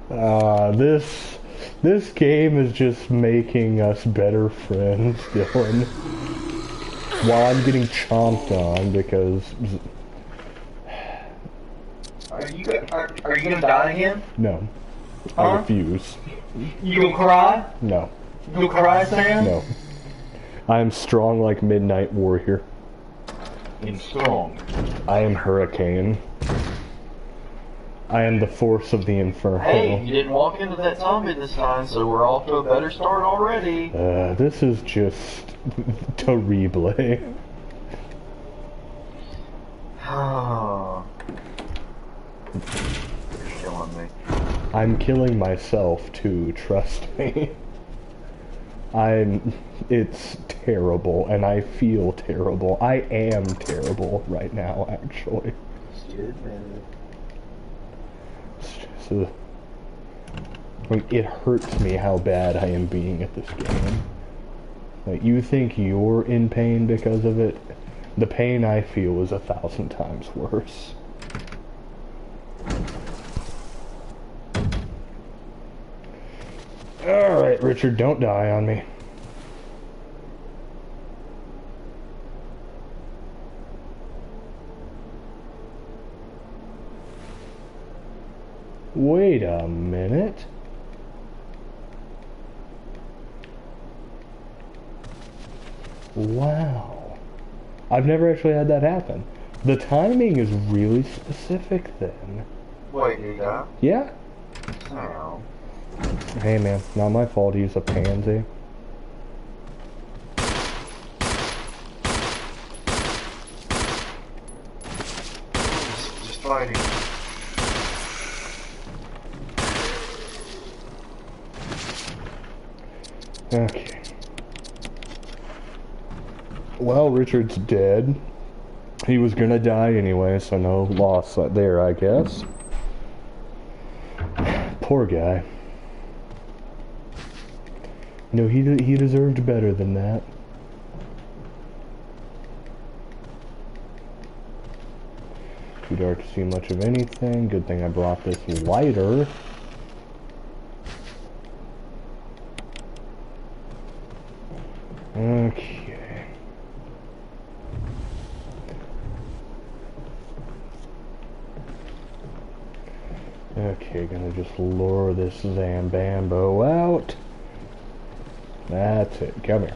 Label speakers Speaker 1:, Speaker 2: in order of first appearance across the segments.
Speaker 1: This game is just making us better friends, Dylan. While I'm getting chomped on because
Speaker 2: are you gonna die again?
Speaker 1: no, I
Speaker 2: Huh?
Speaker 1: refuse.
Speaker 2: You gonna cry?
Speaker 1: No,
Speaker 2: You gonna cry, Sam?
Speaker 1: no. I am strong like Midnight Warrior.
Speaker 2: And strong.
Speaker 1: I am Hurricane. I am the force of the Inferno.
Speaker 2: Hey, you didn't walk into that zombie this time, so we're off to a better start already.
Speaker 1: This is just terrible.
Speaker 2: You're killing me.
Speaker 1: I'm killing myself too, trust me. It's terrible, and I feel terrible. I am terrible right now, actually. It's just, like, it hurts me how bad I am being at this game. Like, you think you're in pain because of it? The pain I feel is 1,000 times worse. Alright, Richard, don't die on me. Wait a minute. Wow. I've never actually had that happen. The timing is really specific then.
Speaker 2: Wait, you got?
Speaker 1: Yeah?
Speaker 2: Oh.
Speaker 1: Hey man, not my fault he's a pansy.
Speaker 2: Just fighting.
Speaker 1: Okay. Well, Richard's dead. He was gonna die anyway, so no loss there, I guess. Poor guy. No, he deserved better than that. Too dark to see much of anything. Good thing I brought this lighter. Okay. Okay, gonna just lure this Zambambo out. That's it. Come here.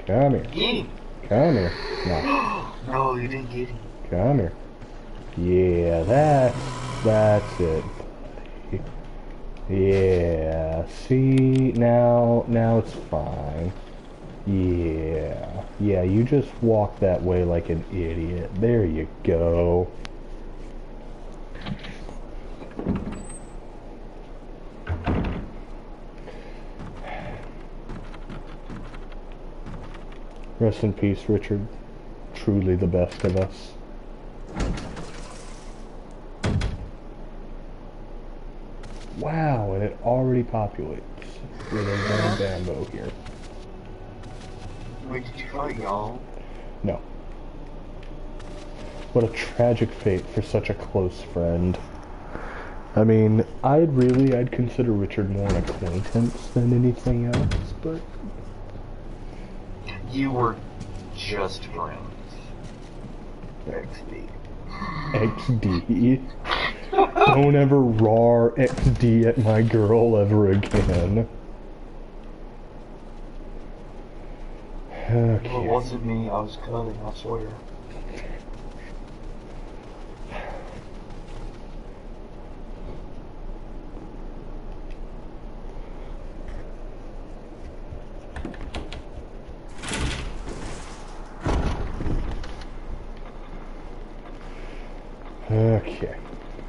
Speaker 1: Come here.
Speaker 2: Get him.
Speaker 1: Come here. No.
Speaker 2: No, you didn't get him.
Speaker 1: Come here. Yeah, that's it. Yeah, see, now it's fine. Yeah, you just walk that way like an idiot. There you go. Rest in peace, Richard. Truly the best of us. Wow, and it already populates with a bamboo here.
Speaker 2: Wait, did you fight y'all?
Speaker 1: No. What a tragic fate for such a close friend. I mean, I'd consider Richard more an acquaintance than anything else, but...
Speaker 2: You were just friends. XD.
Speaker 1: XD? Don't ever roar XD at my girl ever again. Okay.
Speaker 2: Well, it wasn't me, I was cutting, I swear.
Speaker 1: Okay.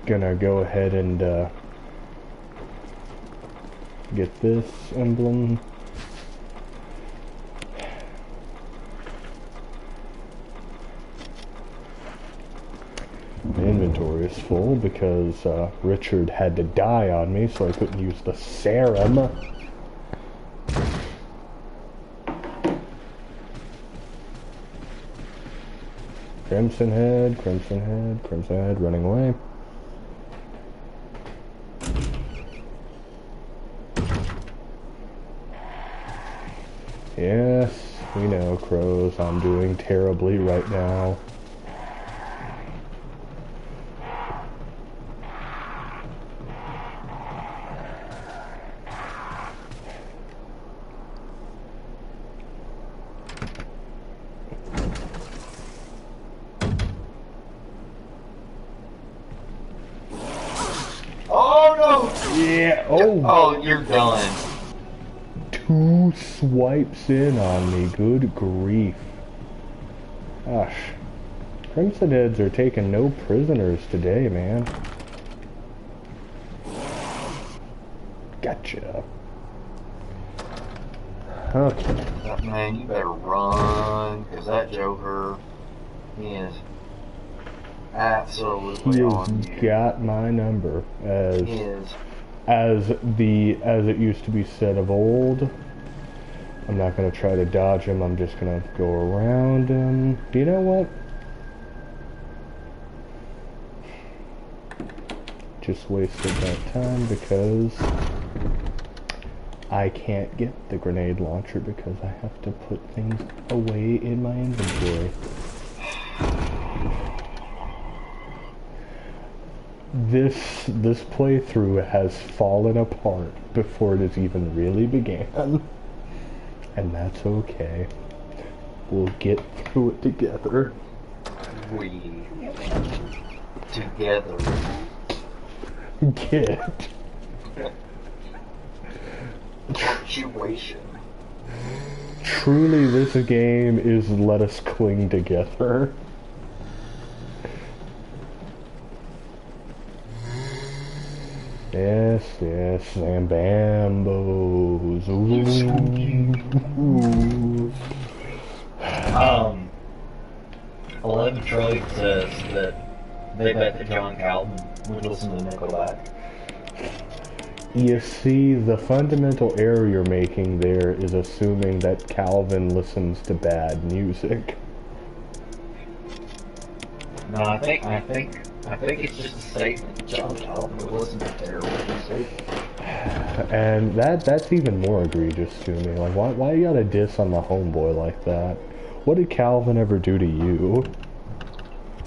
Speaker 1: Gonna go ahead and get this emblem. My inventory is full because Richard had to die on me, so I couldn't use the serum. Crimson Head, Crimson Head, Crimson Head, running away. Yes, we know, Crows, I'm doing terribly right now.
Speaker 2: Oh no!
Speaker 1: Yeah, oh!
Speaker 2: Oh, you're done.
Speaker 1: 2 swipes in on me, good grief. Gosh. Crimson Heads are taking no prisoners today, man. Gotcha. Okay.
Speaker 2: Man, you better run, because that Joker, he is absolutely
Speaker 1: He
Speaker 2: on
Speaker 1: has
Speaker 2: you.
Speaker 1: got my number,
Speaker 2: He is.
Speaker 1: as it used to be said of old. I'm not gonna try to dodge him, I'm just gonna go around him. You know what? Just wasted that time because I can't get the grenade launcher because I have to put things away in my inventory. This playthrough has fallen apart before it has even really began. And that's okay. We'll get through it together.
Speaker 2: We. Together.
Speaker 1: Get.
Speaker 2: Punctuation.
Speaker 1: Truly, this game is let us cling together. Yes, yes, and bambos. Ooh.
Speaker 3: 11 Troy says that they bet that John Calvin would listen to Nickelback.
Speaker 1: You see, the fundamental error you're making there is assuming that Calvin listens to bad music.
Speaker 3: No, I think it's just a statement. John Calvin would listen to terrible music.
Speaker 1: And that's even more egregious to me. Like, why you gotta diss on the homeboy like that? What did Calvin ever do to you?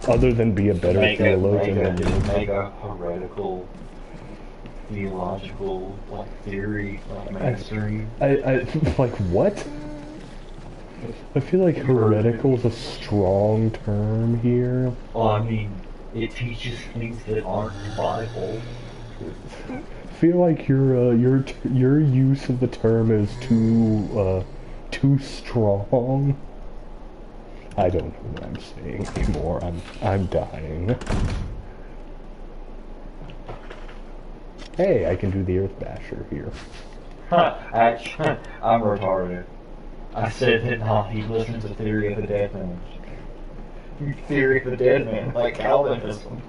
Speaker 1: Other than be a better theologian than you?
Speaker 3: Make a heretical, theological, theory, mainstream.
Speaker 1: I like, what? I feel like heretical is a strong term here.
Speaker 3: Well, I mean, it teaches things that aren't the Bible.
Speaker 1: I feel like your use of the term is too strong. I don't know what I'm saying anymore. I'm dying. Hey, I can do the Earth Basher here.
Speaker 3: Actually, I'm retarded. I said that he listens to Theory of the Dead Man. Theory of the Dead Man, like Calvinism.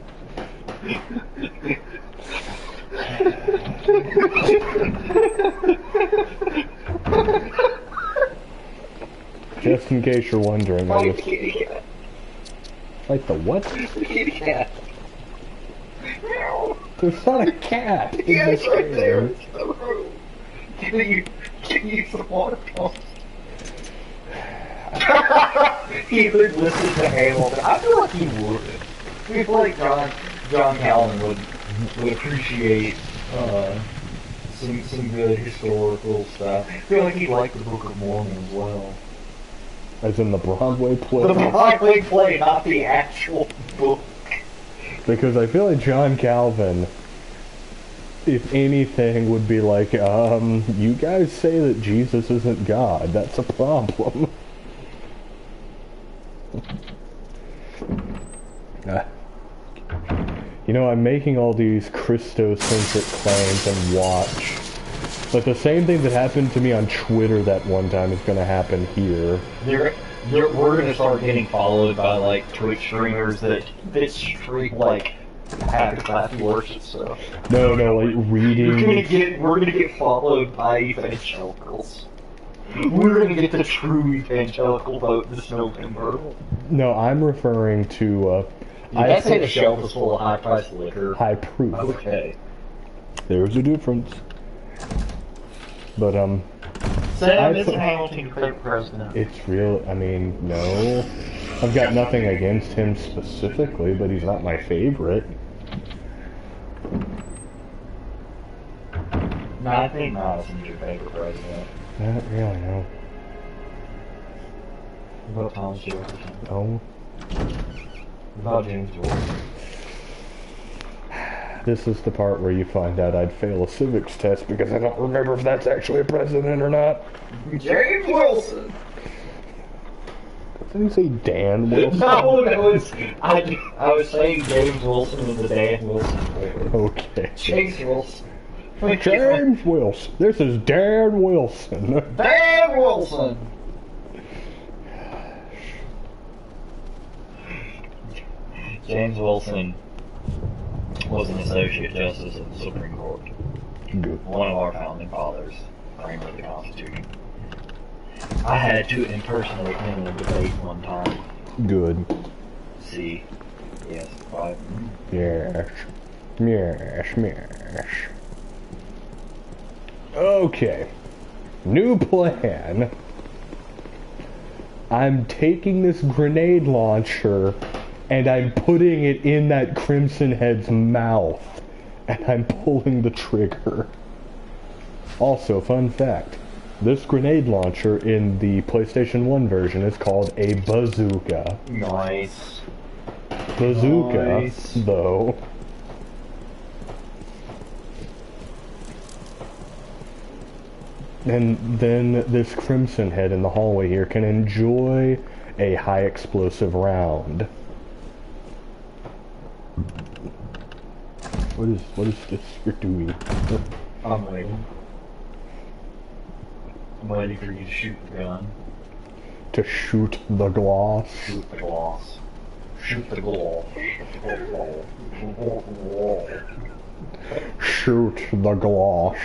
Speaker 1: Just in case you're wondering, I was...
Speaker 3: kitty cat.
Speaker 1: Like the what?
Speaker 3: Kitty cat.
Speaker 1: There's not a cat in
Speaker 3: Yes,
Speaker 1: this
Speaker 3: right there.
Speaker 1: game.
Speaker 3: It's the room. Can you use the water pump? He would listen to Hamilton. I feel like he would. I feel like John Calvin would appreciate some good historical stuff. I feel like he'd like the Book of Mormon as well.
Speaker 1: As in the Broadway play?
Speaker 3: The Broadway play, not the actual book.
Speaker 1: Because I feel like John Calvin, if anything, would be like, you guys say that Jesus isn't God. That's a problem. You know, I'm making all these Christocentric claims and watch. Like, the same thing that happened to me on Twitter that one time is going to happen here.
Speaker 3: We're gonna start getting followed by like Twitch streamers that stream like happy clappy worship stuff.
Speaker 1: No, like reading.
Speaker 3: We're gonna get followed by evangelicals. We're gonna get the true evangelical vote this November.
Speaker 1: No, I'm referring to.
Speaker 3: I say the shelf is full of high-priced liquor.
Speaker 1: High proof.
Speaker 3: Okay.
Speaker 1: There's a difference. But
Speaker 2: Sam, Mr. Hamilton, your favorite president?
Speaker 1: It's real. I mean, no. I've got nothing against him specifically, but he's not my favorite.
Speaker 3: No, I think Madison's your favorite president.
Speaker 1: Not really, no.
Speaker 3: What about Thomas Jefferson?
Speaker 1: No.
Speaker 3: What about James Wilson?
Speaker 1: This is the part where you find out I'd fail a civics test because I don't remember if that's actually a president or not.
Speaker 3: James Wilson!
Speaker 1: Didn't he say Dan Wilson?
Speaker 3: No, I was saying James Wilson was the Dan Wilson favorite.
Speaker 1: Okay.
Speaker 3: James Wilson.
Speaker 1: James Wilson. This is Dan Wilson.
Speaker 3: Dan Wilson! James Wilson was an associate justice of the Supreme Court.
Speaker 1: Good.
Speaker 3: One of our founding fathers, framer of the Constitution. I had to impersonate him in a debate one time.
Speaker 1: Good.
Speaker 3: See? Yes, right.
Speaker 1: Yes. Yes, yes. Okay. New plan. I'm taking this grenade launcher and I'm putting it in that Crimson Head's mouth. And I'm pulling the trigger. Also, fun fact. This grenade launcher in the PlayStation 1 version is called a bazooka.
Speaker 3: Nice.
Speaker 1: Bazooka,
Speaker 3: Nice.
Speaker 1: though. And then this Crimson Head in the hallway here can enjoy a high explosive round. What is this you're doing?
Speaker 3: I'm waiting. I'm waiting for you to shoot the gun.
Speaker 1: To shoot the glass.
Speaker 3: Shoot the glass. Shoot the glass.
Speaker 1: Shoot the glass.
Speaker 3: Shoot the glass.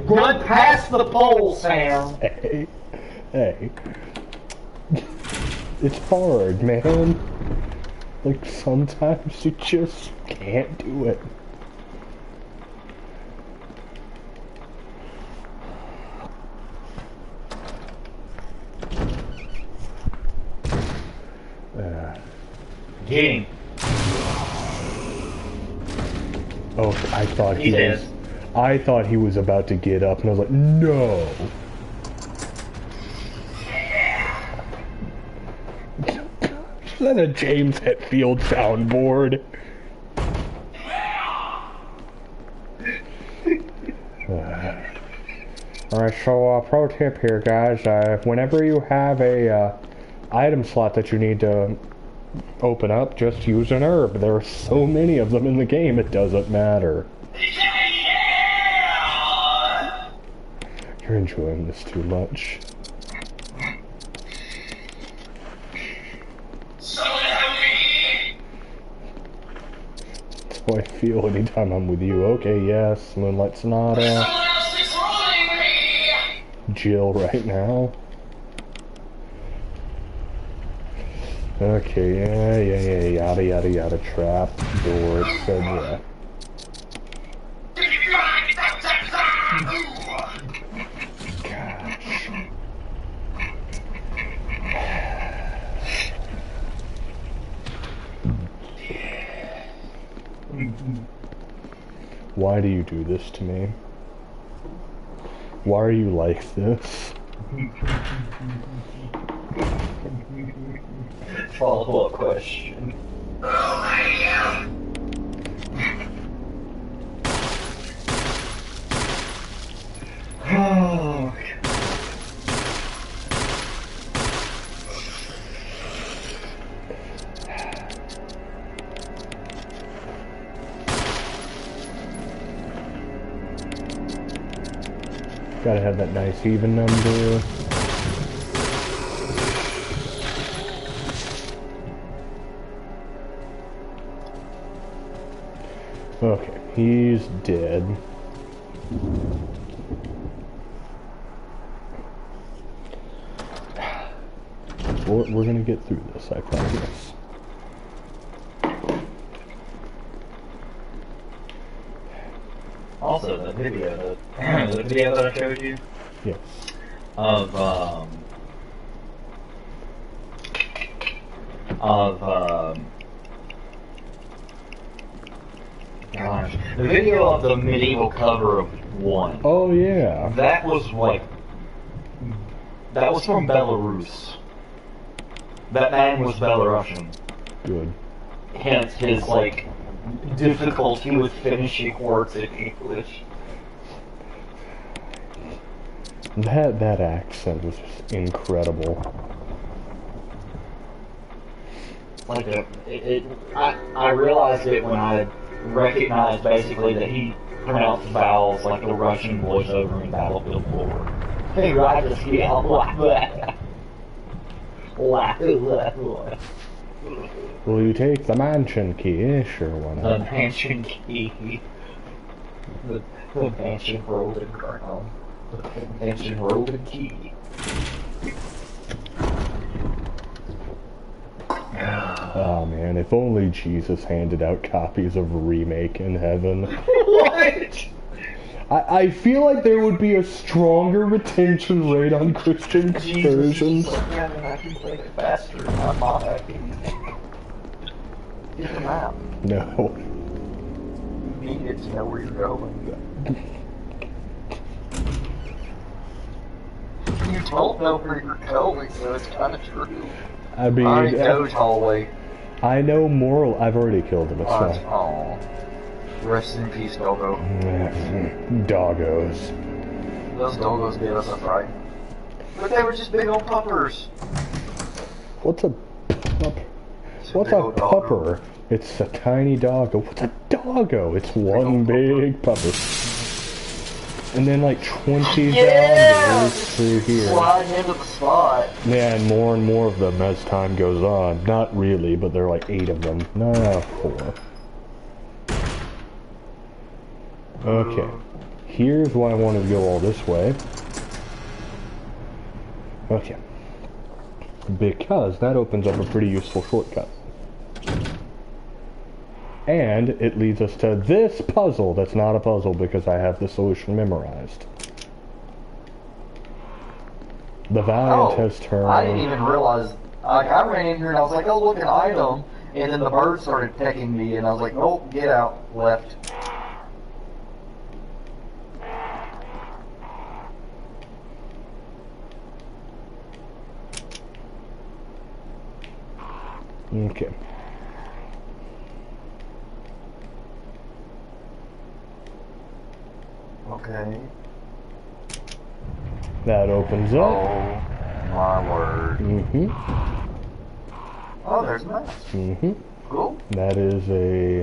Speaker 3: Run past the pole, Sam!
Speaker 1: Hey. Hey. It's hard, man. Like, sometimes you just can't do it.
Speaker 3: Get him.
Speaker 1: Oh, I thought he
Speaker 3: He's
Speaker 1: was... I thought he was about to get up, and I was like, no! Is that a James Hetfield soundboard? Alright, so pro tip here, guys. Whenever you have a item slot that you need to open up, just use an herb. There are so many of them in the game, it doesn't matter. You're enjoying this too much. That's how I feel anytime I'm with you. Okay, yes, Moonlight Sonata. Jill right now. Okay, yeah, yada yada yada, trap, door, etc. Gosh. Why do you do this to me? Why are you like this?
Speaker 3: Follow-up question. Oh,
Speaker 1: Gotta have that nice even number. Okay, he's dead. We're gonna get through this, I promise.
Speaker 3: Also, the video, the video that I showed you
Speaker 1: Yes.
Speaker 3: of gosh, the video of the medieval cover of 1.
Speaker 1: Oh yeah.
Speaker 3: That was like, that was from Belarus. That man was Belarusian.
Speaker 1: Good.
Speaker 3: Hence his like difficulty with finishing words in English.
Speaker 1: That accent was just incredible.
Speaker 3: Like I realized it when I recognized basically that he pronounced vowels like the Russian voiceover in Battlefield 4. Hey, I just yelled like that.
Speaker 1: Will you take the mansion key? Sure, why
Speaker 3: The
Speaker 1: not?
Speaker 3: mansion key. The mansion rolling ground. The mansion rolling key.
Speaker 1: Oh man, if only Jesus handed out copies of Remake in heaven.
Speaker 3: What?
Speaker 1: I feel like there would be a stronger retention rate on Christian versions.
Speaker 3: Yeah, I can play it faster. I'm not happy. Get the map.
Speaker 1: No.
Speaker 3: You need it to know where you're going. You don't know where you're going, so it's kind of true.
Speaker 1: I mean,
Speaker 3: I know hallway.
Speaker 1: I know moral. I've already killed him. It's fine.
Speaker 3: Oh. Rest in peace, Doggo.
Speaker 1: Doggos.
Speaker 3: Those doggos gave us a fright. But they were just big old puppers.
Speaker 1: What's a pup? What's
Speaker 3: big
Speaker 1: a
Speaker 3: old doggo.
Speaker 1: pupper? It's a tiny doggo. What's a doggo? It's one big pupper. And then like 20 zombies through here.
Speaker 3: Sliding into the spot.
Speaker 1: Yeah, and more of them as time goes on. Not really, but there are like 8 of them. No, 4. Okay. Here's why I wanted to go all this way. Okay. Because that opens up a pretty useful shortcut. And it leads us to this puzzle that's not a puzzle because I have the solution memorized. The Valiant has turned...
Speaker 3: I didn't even realize. Like, I ran in here and I was like, oh, look, an item. And then the bird started pecking me and I was like, oh, get out. Left.
Speaker 1: Okay.
Speaker 3: Okay.
Speaker 1: That opens up.
Speaker 3: Oh, my word.
Speaker 1: Mm-hmm.
Speaker 3: Oh, there's a mask.
Speaker 1: Mm-hmm.
Speaker 3: Cool.
Speaker 1: That is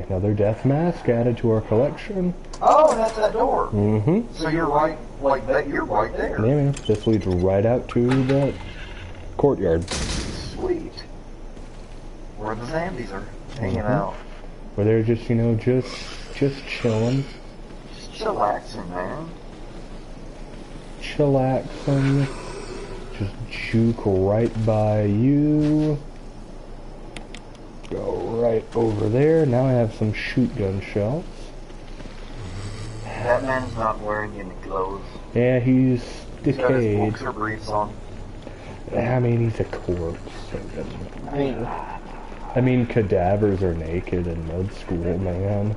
Speaker 1: another death mask added to our collection.
Speaker 3: Oh, and that's that door.
Speaker 1: Mm-hmm.
Speaker 3: So you're right, like that. You're right there.
Speaker 1: Yeah, man. This leads right out to the courtyard.
Speaker 3: Sweet. Where the zombies are hanging out.
Speaker 1: Where they're just, you know, just chilling.
Speaker 3: Just chillaxing, man.
Speaker 1: Chillaxing. Just juke right by you. Go right over there. Now I have some shoot gun shells.
Speaker 3: That man's not wearing any clothes.
Speaker 1: Yeah, he's
Speaker 3: He's got his
Speaker 1: decayed.
Speaker 3: boxer briefs on.
Speaker 1: I mean, he's a corpse. So it doesn't matter.
Speaker 3: I mean,
Speaker 1: I mean, cadavers are naked in med school, man.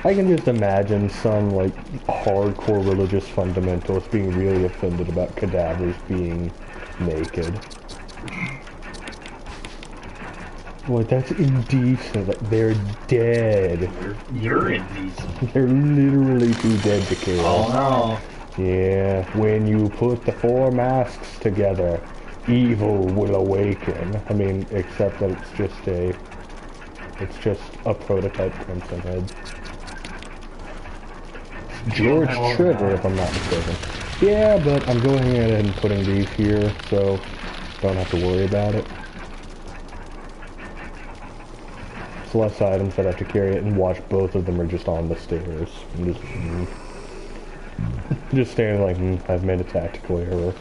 Speaker 1: I can just imagine some, like, hardcore religious fundamentalists being really offended about cadavers being naked. Like, that's indecent. Like, they're dead.
Speaker 3: you're indecent.
Speaker 1: They're literally too dead to kill.
Speaker 3: Oh no.
Speaker 1: Yeah, when you put the 4 masks together, evil will awaken. I mean, except that it's just a prototype Crimson Head. George Trigger, if I'm not mistaken. Yeah, but I'm going ahead and putting these here, so don't have to worry about it. It's less items that I have to carry it, and watch both of them are just on the stairs. I'm just standing like, I've made a tactical error.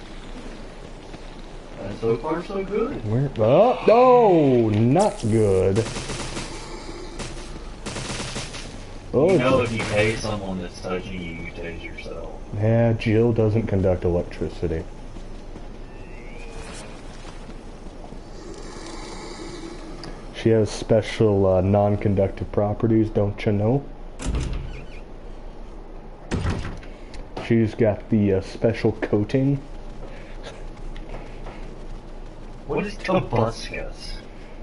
Speaker 3: And so far, so good.
Speaker 1: Where? Oh, no, not good. Oh,
Speaker 3: You know, if you pay someone that's touching you, you tase yourself.
Speaker 1: yeah, Jill doesn't conduct electricity. She has special non-conductive properties, don't you know? She's got the special coating.
Speaker 3: What is Tobuscus?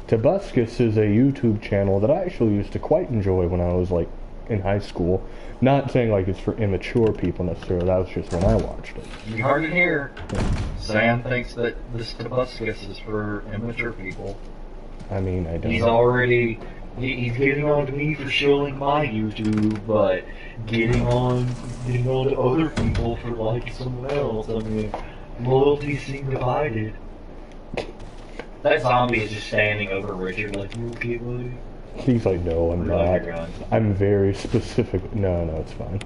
Speaker 1: Tobuscus is a YouTube channel that I actually used to quite enjoy when I was like in high school. Not saying like it's for immature people necessarily, that was just when I watched it.
Speaker 3: You heard it here. Sam thinks that this Tobuscus is for immature people.
Speaker 1: I mean, I don't
Speaker 3: He's
Speaker 1: know.
Speaker 3: already... He's getting on to me for shilling my YouTube, but getting on to other people for liking someone else. I mean, loyalties seem divided. That zombie is just standing over Richard like, you okay, buddy?
Speaker 1: He's like, no, I'm not. I'm very specific. No, it's fine.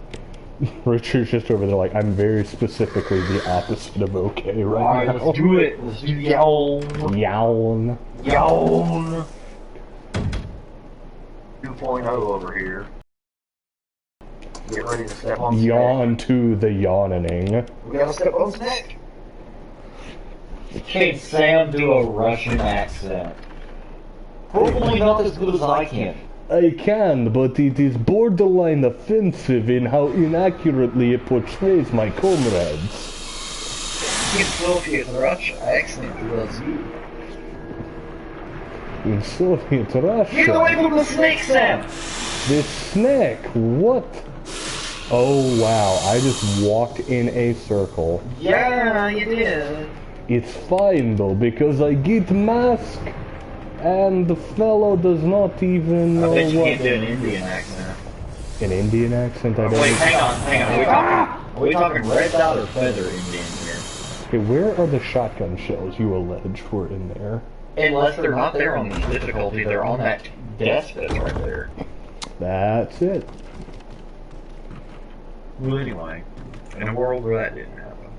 Speaker 1: Richard's just over there like, I'm very specifically the opposite of okay right now.
Speaker 3: Let's do it. Let's do yawn.
Speaker 1: Yawn.
Speaker 3: Yawn.
Speaker 2: 2.0 over here. Get ready to step on
Speaker 1: Yawn to the yawning.
Speaker 2: We gotta step on Snake.
Speaker 3: Can Sam do a Russian accent? Hopefully not as good as I can.
Speaker 1: I can, but it is borderline offensive in how inaccurately it portrays my comrades.
Speaker 3: You Soviet Russian accent towards you.
Speaker 1: In Soviet Russia...
Speaker 3: Get away from the snake, Sam!
Speaker 1: This snake, what? Oh wow, I just walked in a circle.
Speaker 3: Yeah, you did.
Speaker 1: It's fine though, because I get mask, and the fellow does not even know
Speaker 3: I bet you
Speaker 1: what...
Speaker 3: can't do an Indian accent.
Speaker 1: An Indian accent? I don't...
Speaker 3: Wait, hang on. Are we talking red dot or feather Indian here?
Speaker 1: Okay, where are the shotgun shells you allege were in there?
Speaker 3: Unless they're not there on this difficulty, they're on that desk that's right there.
Speaker 1: That's it.
Speaker 3: Well, anyway, in a world where that didn't happen.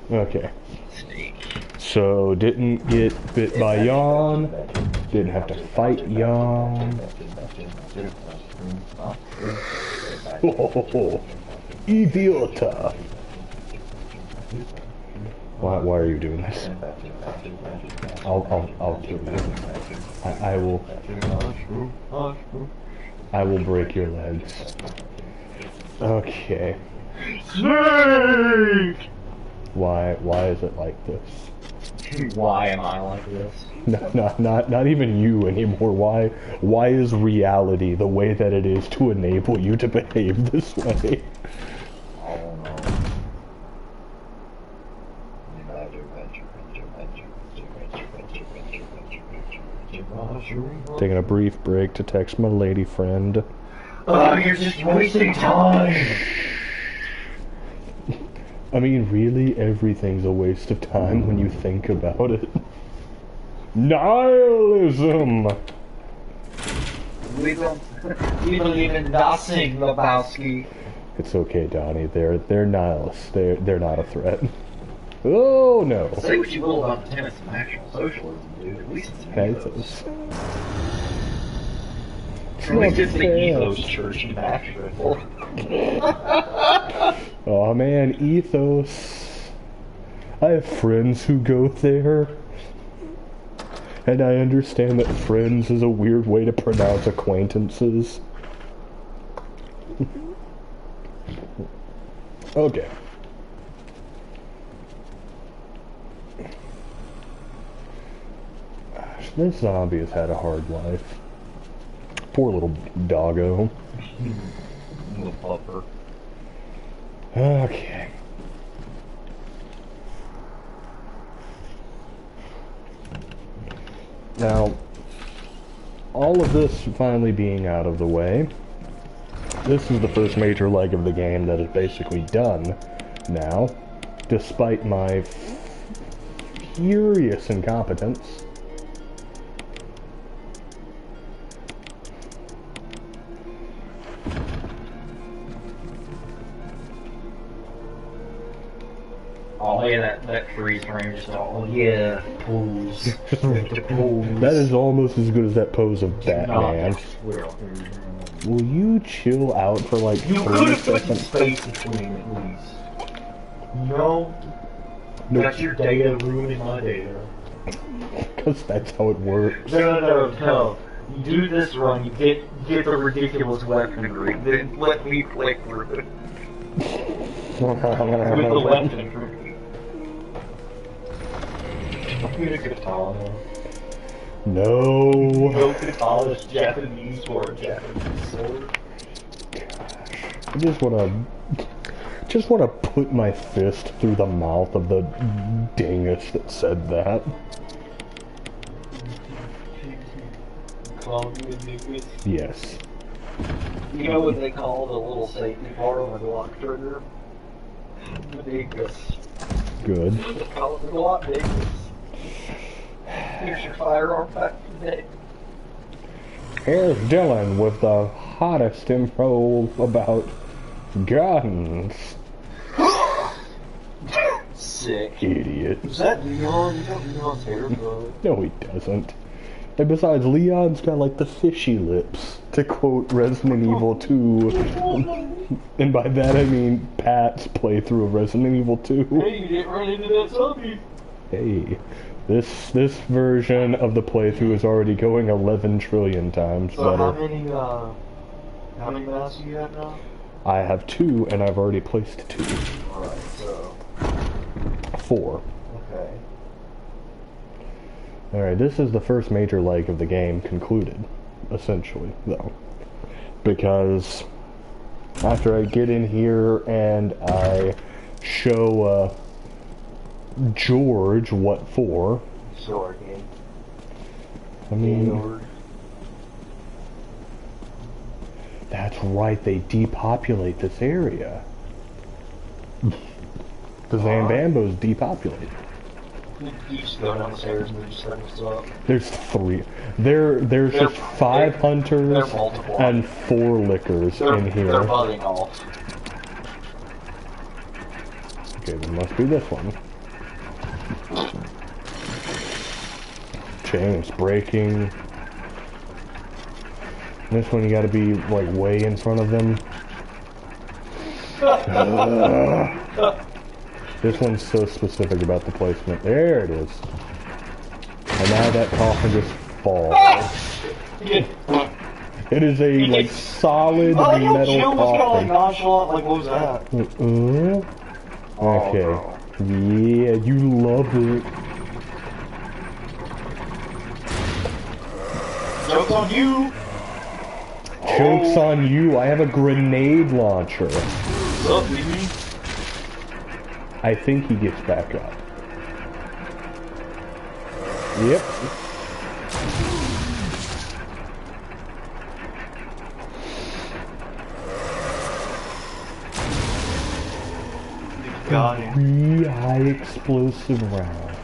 Speaker 1: Okay.
Speaker 3: Sneak.
Speaker 1: So, didn't get bit by yawn, didn't have to fight yawn. Oh, idiota. Why are you doing this? I'll kill you. I will break your legs. Okay.
Speaker 3: Snake!
Speaker 1: Why is it like this?
Speaker 3: Why am I like this?
Speaker 1: No, not even you anymore. Why is reality the way that it is to enable you to behave this way?
Speaker 3: I don't know.
Speaker 1: Taking a brief break to text my lady friend.
Speaker 3: Oh, you're just wasting time!
Speaker 1: I mean, really, everything's a waste of time when you think about it. Nihilism!
Speaker 3: We believe in nothing, Lebowski.
Speaker 1: It's okay, Donnie. They're nihilists. They're not a threat. Oh no!
Speaker 3: Say what you will about the tenets of National Socialism, dude. At least it's ethos. At least it's the ethos church in Nashville.
Speaker 1: Oh man, ethos. I have friends who go there. And I understand that friends is a weird way to pronounce acquaintances. Okay. Gosh, this zombie has had a hard life. Poor little doggo.
Speaker 3: Little pupper.
Speaker 1: Okay. Now, all of this finally being out of the way, this is the first major leg of the game that is basically done now, despite my furious incompetence.
Speaker 3: Oh yeah, that freeze frame just all, yeah, pose. Pose.
Speaker 1: That is almost as good as that pose of Batman. Will you chill out for like
Speaker 3: You
Speaker 1: 3
Speaker 3: could have put some
Speaker 1: seconds?
Speaker 3: space between at least. No.
Speaker 1: Nope.
Speaker 3: That's your data ruining my data.
Speaker 1: Because that's how it works.
Speaker 3: No. You do this run, you get the ridiculous weaponry, then let me play through it. With the weaponry. I need a katana.
Speaker 1: No.
Speaker 3: No katana's Japanese for a Japanese sword.
Speaker 1: I just wanna put my fist through the mouth of the dingus that said that.
Speaker 3: Call me a dingus.
Speaker 1: Yes.
Speaker 3: You know what they call the little safety part on the Glock trigger? The dingus.
Speaker 1: Good.
Speaker 3: They call it the Glock dingus. Here's your firearm back today.
Speaker 1: Here's Dylan with the hottest info about guns.
Speaker 2: Sick.
Speaker 1: Idiot.
Speaker 2: Is that Leon? You got Leon's hair, bro.
Speaker 1: No, he doesn't. And besides, Leon's got like the fishy lips, to quote Resident Evil 2. And by that I mean Pat's playthrough of Resident Evil 2.
Speaker 2: Hey, you didn't run into that zombie.
Speaker 1: Hey, this version of the playthrough is already going 11 trillion times
Speaker 2: So
Speaker 1: better.
Speaker 2: how many masks do you have now?
Speaker 1: I have 2, and I've already placed 2.
Speaker 2: Alright, so
Speaker 1: 4.
Speaker 2: okay.
Speaker 1: Alright, this is the first major leg of the game concluded, essentially, though. Because after I get in here and I show George what for,
Speaker 2: Sure, game.
Speaker 1: I mean, that's right, they depopulate this area. The Zambambos depopulate.
Speaker 2: You just go down the stairs and just set this up.
Speaker 1: There's 3. There's just 5 hunters
Speaker 2: they're multiple.
Speaker 1: and 4 lickers in here.
Speaker 2: They're budding off.
Speaker 1: Okay, there must be this one. Chains breaking. This one you gotta be like way in front of them. This one's so specific about the placement. There it is. And now that coffin just falls. It is a like solid metal
Speaker 2: Jill was kind of like
Speaker 1: coffin.
Speaker 2: nonchalant, like what was that?
Speaker 1: Okay.
Speaker 2: Oh,
Speaker 1: Yeah, you love it.
Speaker 2: Joke's on you!
Speaker 1: Joke's on you. I have a grenade launcher.
Speaker 2: What's up, baby?
Speaker 1: I think he gets back up. Yep.
Speaker 2: Got him.
Speaker 1: 3 high explosive rounds.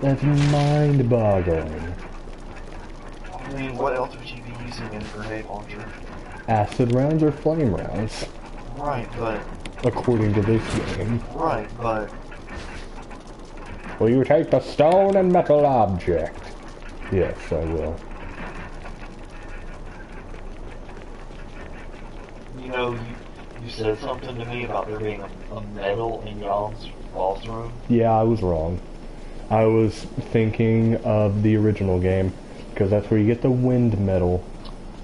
Speaker 1: That's mind-boggling.
Speaker 2: I mean, what else would you be using in a grenade launcher?
Speaker 1: Acid rounds or flame rounds,
Speaker 2: Right, but...
Speaker 1: according to this game.
Speaker 2: Right, but...
Speaker 1: Will you take the stone and metal object? Yes, I will.
Speaker 2: You know, you said something to me about there being a medal in Jan's boss room.
Speaker 1: Yeah, I was wrong. I was thinking of the original game, because that's where you get the wind medal.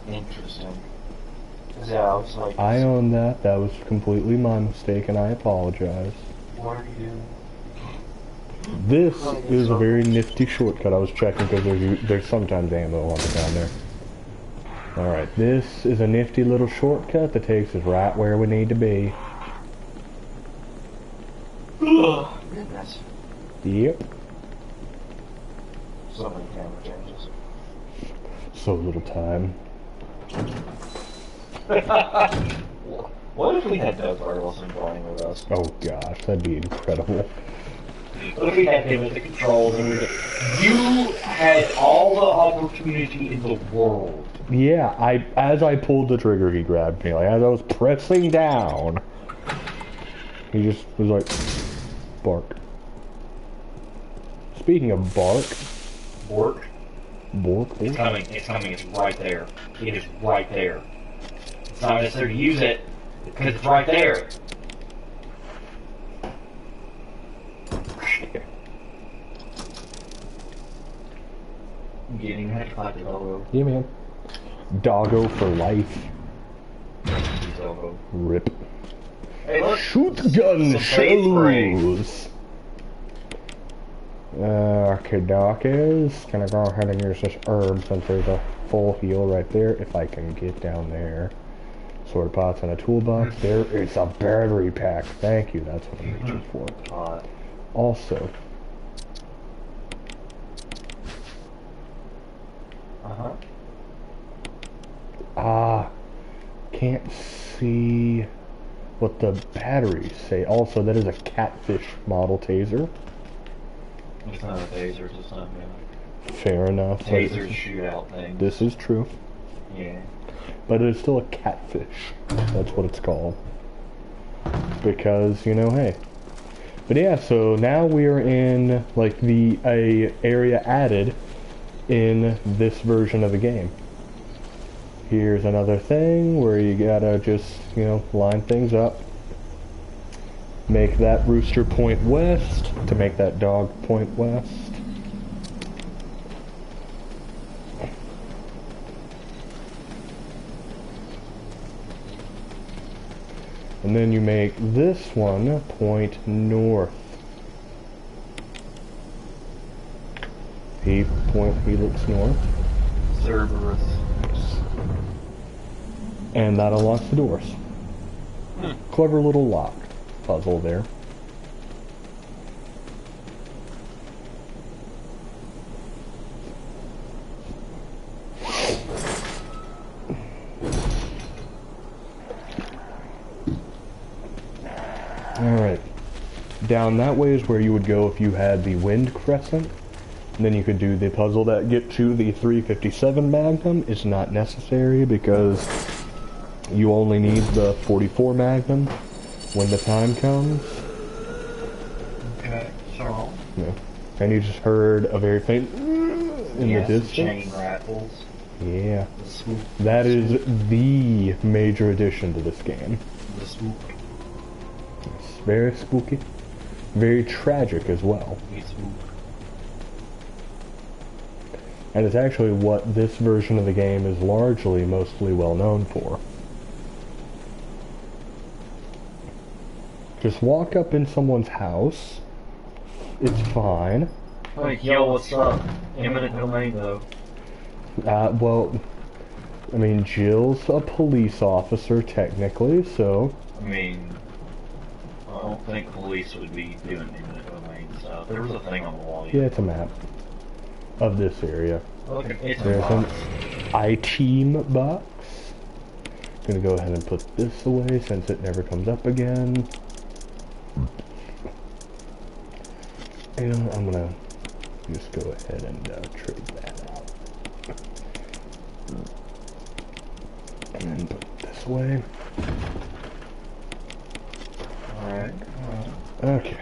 Speaker 2: Interesting. 'Cause yeah, I was like...
Speaker 1: I own that. That was completely my mistake, and I apologize.
Speaker 2: What are you doing?
Speaker 1: This is a very nifty shortcut. I was checking because there's sometimes ammo on the down there. Alright, this is a nifty little shortcut that takes us right where we need to be.
Speaker 2: Ugh. Goodness.
Speaker 1: Yep.
Speaker 2: So many camera changes.
Speaker 1: So little time.
Speaker 2: What if we had Doug Burleson playing with us?
Speaker 1: Oh gosh, that'd be incredible.
Speaker 3: What if we had him at the controls and you had all the opportunity in the world?
Speaker 1: Yeah, as I pulled the trigger, he grabbed me. Like, as I was pressing down, he just was like, bark. Speaking of bark,
Speaker 3: Work?
Speaker 1: Bork,
Speaker 3: It's coming. It's coming. It's right there. It is right there. It's not necessary to use it because it's right there. I'm getting had to fight the doggo.
Speaker 1: Yeah, man. Doggo for life.
Speaker 3: Doggo.
Speaker 1: Rip.
Speaker 3: Hey, look.
Speaker 1: Shotgun
Speaker 3: Some face spray.
Speaker 1: shows. Okay, Dockers. Gonna go ahead and use this herb since there's a full heal right there. If I can get down there. Sword pots and a toolbox. There is a battery pack. Thank you. That's what I'm reaching for. Also. Can't see what the batteries say. Also, that is a catfish model taser.
Speaker 3: It's not a taser, it's just not
Speaker 1: Fair enough.
Speaker 3: Tasers shoot out things.
Speaker 1: This is true.
Speaker 3: Yeah.
Speaker 1: But it's still a catfish. That's what it's called. Because, you know, hey. But yeah, so now we are in, like, the area added in this version of the game. Here's another thing where you gotta just, you know, line things up. Make that rooster point west to make that dog point west. And then you make this one point north. He looks north.
Speaker 3: Cerberus.
Speaker 1: And that unlocks the doors. Clever little lock puzzle there. Alright. Down that way is where you would go if you had the Wind Crescent. And then you could do the puzzle that gets you the 357 Magnum. It's not necessary because you only need the 44 Magnum when the time comes.
Speaker 3: Okay, so.
Speaker 1: Yeah. And you just heard a very faint in the distance.
Speaker 3: Chain rattles.
Speaker 1: Yeah.
Speaker 3: The swoop.
Speaker 1: That is the major addition to this game.
Speaker 3: The swoop.
Speaker 1: It's very spooky. Very tragic as well.
Speaker 3: The swoop.
Speaker 1: And it's actually what this version of the game is mostly well known for. Just walk up in someone's house. It's fine.
Speaker 3: Like, yo, what's up? Eminent domain, though.
Speaker 1: Well, I mean, Jill's a police officer, technically, so...
Speaker 3: I mean, I don't think police would be doing eminent domain stuff. There was a thing on the wall.
Speaker 1: Yeah, it's a map of this area.
Speaker 3: Look, it's
Speaker 1: There's
Speaker 3: a
Speaker 1: an
Speaker 3: box.
Speaker 1: I-team box. Gonna go ahead and put this away since it never comes up again. And I'm gonna just go ahead and trade that out. And then put this away.
Speaker 3: Alright.
Speaker 1: Okay.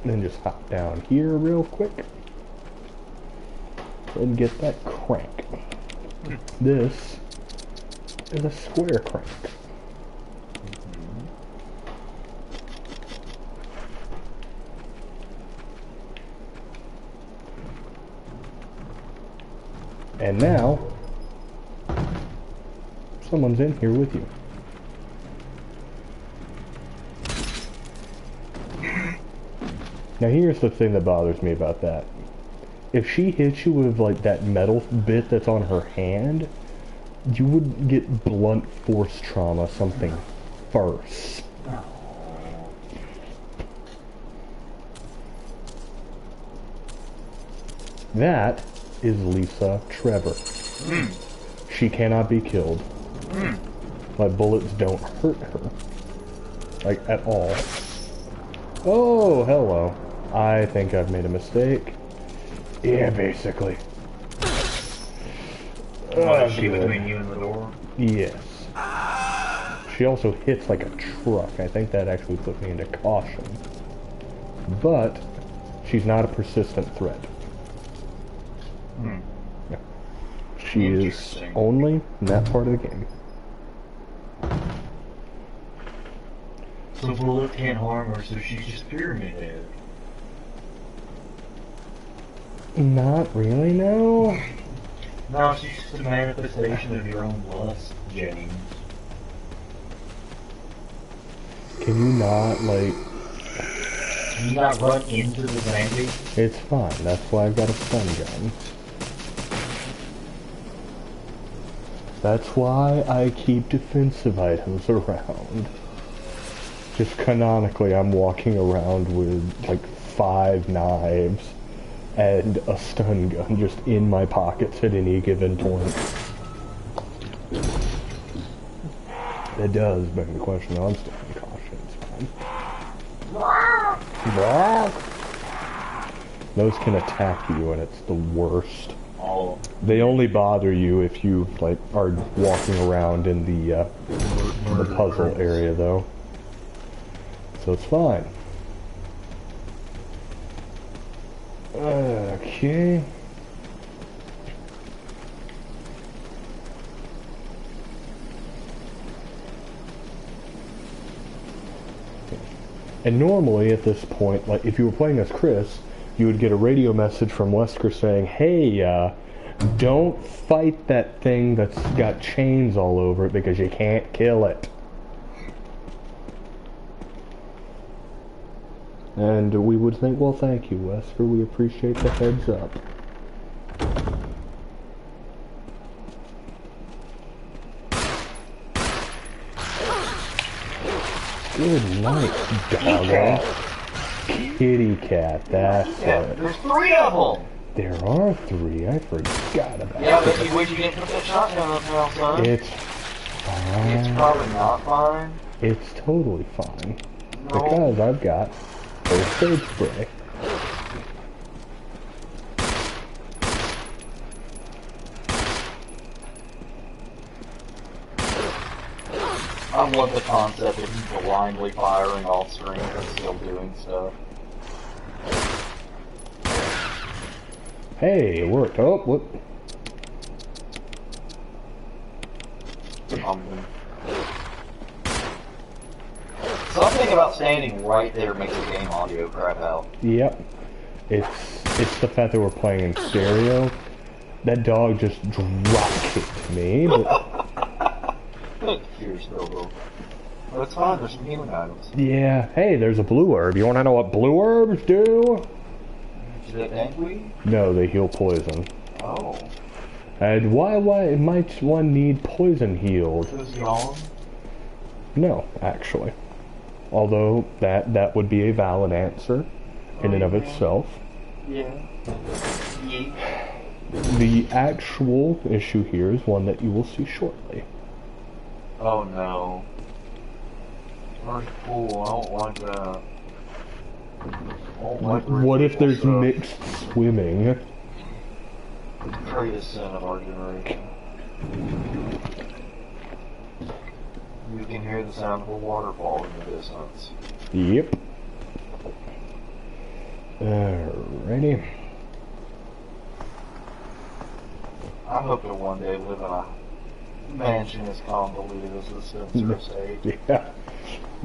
Speaker 1: Then just hop down here real quick. And get that crank. This is a square crank. And now, someone's in here with you. Now here's the thing that bothers me about that. If she hits you with like that metal bit that's on her hand, you would get blunt force trauma something first. That is Lisa Trevor. She cannot be killed. My bullets don't hurt her. Like, at all. Oh, hello. I think I've made a mistake. Yeah, basically.
Speaker 3: Was she between you and the door?
Speaker 1: Yes. She also hits like a truck. I think that actually put me into caution. But, she's not a persistent threat.
Speaker 3: Hmm.
Speaker 1: Yeah. She is
Speaker 3: Interesting.
Speaker 1: only in that part of the game.
Speaker 3: So bullets can't harm her, so she's just Pyramid Head.
Speaker 1: Not really, no.
Speaker 3: No, she's just a manifestation of your own lust, James.
Speaker 1: Can you not, like...
Speaker 3: Can you not run into the zombie?
Speaker 1: It's fine, that's why I've got a stun gun. That's why I keep defensive items around. Just canonically, I'm walking around with, like, 5 knives and a stun gun just in my pockets at any given point. It does beg the question. I'm still in caution. It's fine. Those can attack you, and it's the worst.
Speaker 3: Oh.
Speaker 1: They only bother you if you like are walking around in the puzzle area, though. So it's fine. Okay. And normally at this point, like if you were playing as Chris, you would get a radio message from Wesker saying, hey, don't fight that thing that's got chains all over it because you can't kill it. And we would think, well, thank you, Wesker. We appreciate the heads up. Good night, doggo. Kitty cat, that's it.
Speaker 2: There's 3 of them!
Speaker 1: There are 3, I forgot about
Speaker 2: Yeah,
Speaker 1: it.
Speaker 2: but where'd you get put that shotgun up now, son?
Speaker 1: It's fine.
Speaker 2: It's probably not fine.
Speaker 1: It's totally fine.
Speaker 2: No.
Speaker 1: Because I've got first aid spray.
Speaker 2: I love the concept of you blindly firing off screen and still doing stuff.
Speaker 1: Hey, it worked. Oh, whoop.
Speaker 2: Something about standing right there makes the game audio crap out.
Speaker 1: Yep. It's the fact that we're playing in stereo. That dog just drop kicked me. But
Speaker 2: Here's Bilbo. But it's fine, there's some healing items.
Speaker 1: yeah. Hey, there's a blue herb. You want to know what blue herbs do?
Speaker 2: Is that dankweed?
Speaker 1: No, they heal poison.
Speaker 2: Oh.
Speaker 1: And why might one need poison healed?
Speaker 2: Who's yawn?
Speaker 1: No, actually. Although that would be a valid answer in and of itself.
Speaker 2: Yeah. Yeah.
Speaker 1: The actual issue here is one that you will see shortly.
Speaker 2: Oh no. First pool, I don't like that. I don't like
Speaker 1: What if there's
Speaker 2: stuff.
Speaker 1: mixed swimming?
Speaker 2: Greatest sin of our generation. You can hear the sound of a waterfall in the distance.
Speaker 1: Yep. Alrighty.
Speaker 2: I hope to one day live in a mansion as convoluted as the Spencer estate.
Speaker 1: Yeah.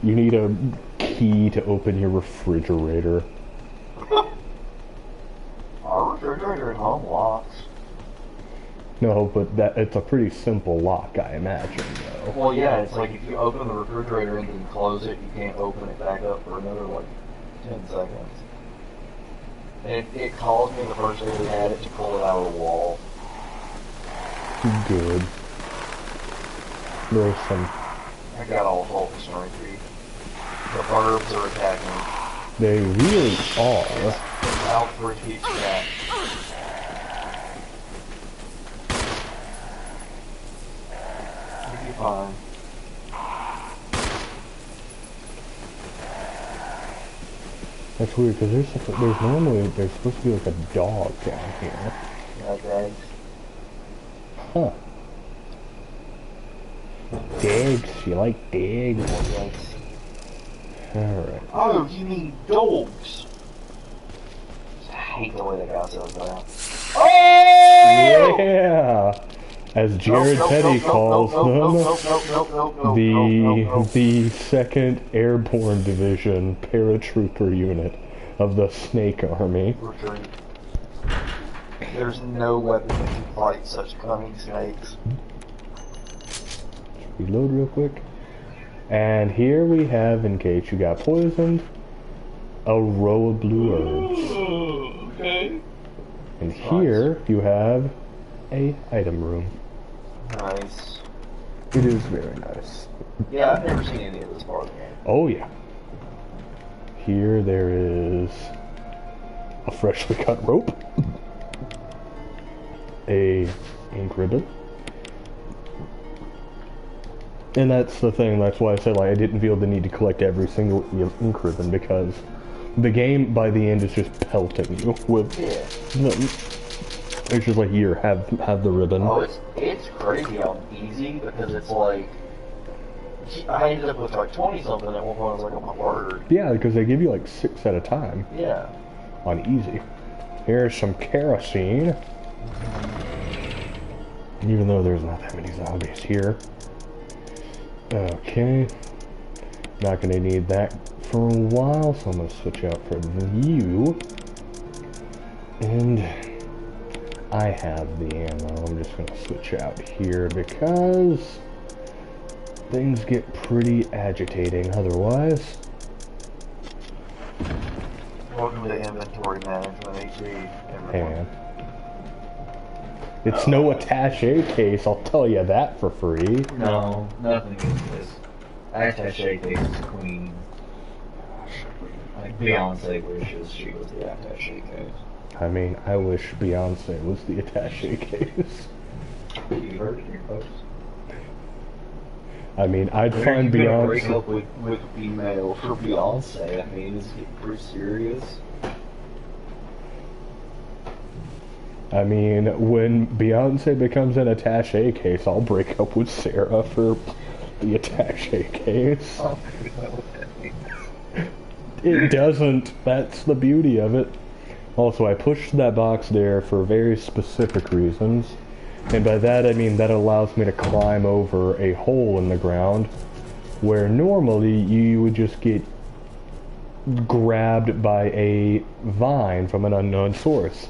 Speaker 1: You need a key to open your refrigerator.
Speaker 2: Our refrigerator at home locks.
Speaker 1: No, but it's a pretty simple lock, I imagine, though.
Speaker 2: Well, yeah, it's like if you open the refrigerator and then close it, you can't open it back up for another, like, 10 seconds. And it caused me the first day we had it to pull it out of the wall.
Speaker 1: Good. There's some...
Speaker 2: I got all Hulk strengthy. The birds are attacking.
Speaker 1: They really are.
Speaker 2: It's out for a huge cat. You'll be fine.
Speaker 1: That's weird, because there's supposed to be like a dog down here.
Speaker 2: Like eggs.
Speaker 1: Huh. Digs, you like digs?
Speaker 2: Eggs.
Speaker 1: Alright.
Speaker 2: Oh, you mean dogs? I hate the way that guy says that. Oh!
Speaker 1: Yeah! As Jared Petty calls them, the 2nd Airborne Division Paratrooper Unit of the Snake Army.
Speaker 2: Retreat. There's no weapon that can fight such cunning snakes.
Speaker 1: Reload real quick. And here we have, in case you got poisoned, a row of blue herbs.
Speaker 2: Okay.
Speaker 1: And here you have a item room.
Speaker 2: Nice.
Speaker 1: It is very nice.
Speaker 2: Yeah, I've never seen any of this part of the game.
Speaker 1: Oh yeah. Here there is a freshly cut rope, a ink ribbon, and that's the thing. That's why I said like I didn't feel the need to collect every single ink ribbon, because the game by the end is just pelting you with them. It's just like, here, have the ribbon.
Speaker 2: Oh, it's crazy on easy, because it's like, I ended up with like 20 something at one point. I was like, oh my word.
Speaker 1: Yeah, because they give you like 6 at a time.
Speaker 2: Yeah.
Speaker 1: On easy. Here's some kerosene. Even though there's not that many zombies here. Okay. Not gonna need that for a while, so I'm gonna switch out for you. And I have the ammo. I'm just gonna switch out here because things get pretty agitating otherwise.
Speaker 2: Welcome to inventory management, HE.
Speaker 1: And it's no attaché case, I'll tell you that for free.
Speaker 3: No, nothing is this. Attaché case is queen. Like Beyonce wishes she was the attaché case.
Speaker 1: I mean, I wish Beyonce was the attaché case.
Speaker 3: You heard it here, folks.
Speaker 1: I mean, I'd
Speaker 3: Are
Speaker 1: find
Speaker 3: you gonna break
Speaker 1: Beyonce.
Speaker 3: up with female for Beyonce? I mean, is it pretty serious?
Speaker 1: I mean, when Beyonce becomes an attaché case, I'll break up with Sarah for the attaché case.
Speaker 3: I don't know what that means.
Speaker 1: It doesn't. That's the beauty of it. Also, I pushed that box there for very specific reasons. And by that, I mean that allows me to climb over a hole in the ground where normally you would just get grabbed by a vine from an unknown source.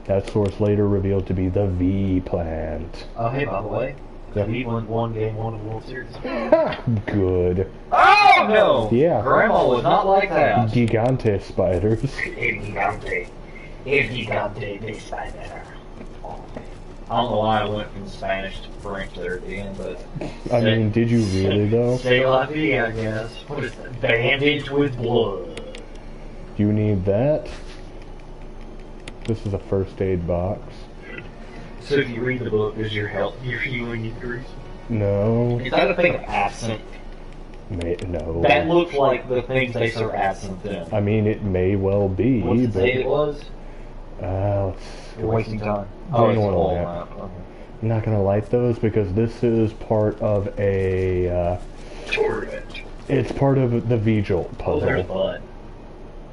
Speaker 1: That source later revealed to be the V plant.
Speaker 3: Oh, hey, by the way,
Speaker 1: Yeah.
Speaker 3: he won game 1 of the World Series.
Speaker 1: Good.
Speaker 3: Oh, no!
Speaker 1: Yeah.
Speaker 3: Grandma was not like that.
Speaker 1: Gigante spiders.
Speaker 3: El gigante de spider. I don't know why I went from Spanish to French there at the end, but...
Speaker 1: I mean, did you really though?
Speaker 3: Say la vie, I guess. What is that? Bandage with blood.
Speaker 1: You need that. This is a first aid box.
Speaker 3: So if you read the book, does your healing increase?
Speaker 1: No.
Speaker 3: Is that a thing of absinthe?
Speaker 1: No.
Speaker 3: That looks like the things they serve absinthe in.
Speaker 1: I mean, it may well be,
Speaker 3: What did it
Speaker 1: but...
Speaker 3: say it was?
Speaker 1: You're
Speaker 3: You're wasting time.
Speaker 1: Don't
Speaker 3: it's
Speaker 1: wanna
Speaker 3: full
Speaker 1: light.
Speaker 3: now. Okay.
Speaker 1: I'm not gonna light those because this is part of a,
Speaker 3: Torrent.
Speaker 1: it's part of the Vigil
Speaker 3: Oh, there's
Speaker 1: puzzle.
Speaker 3: blood.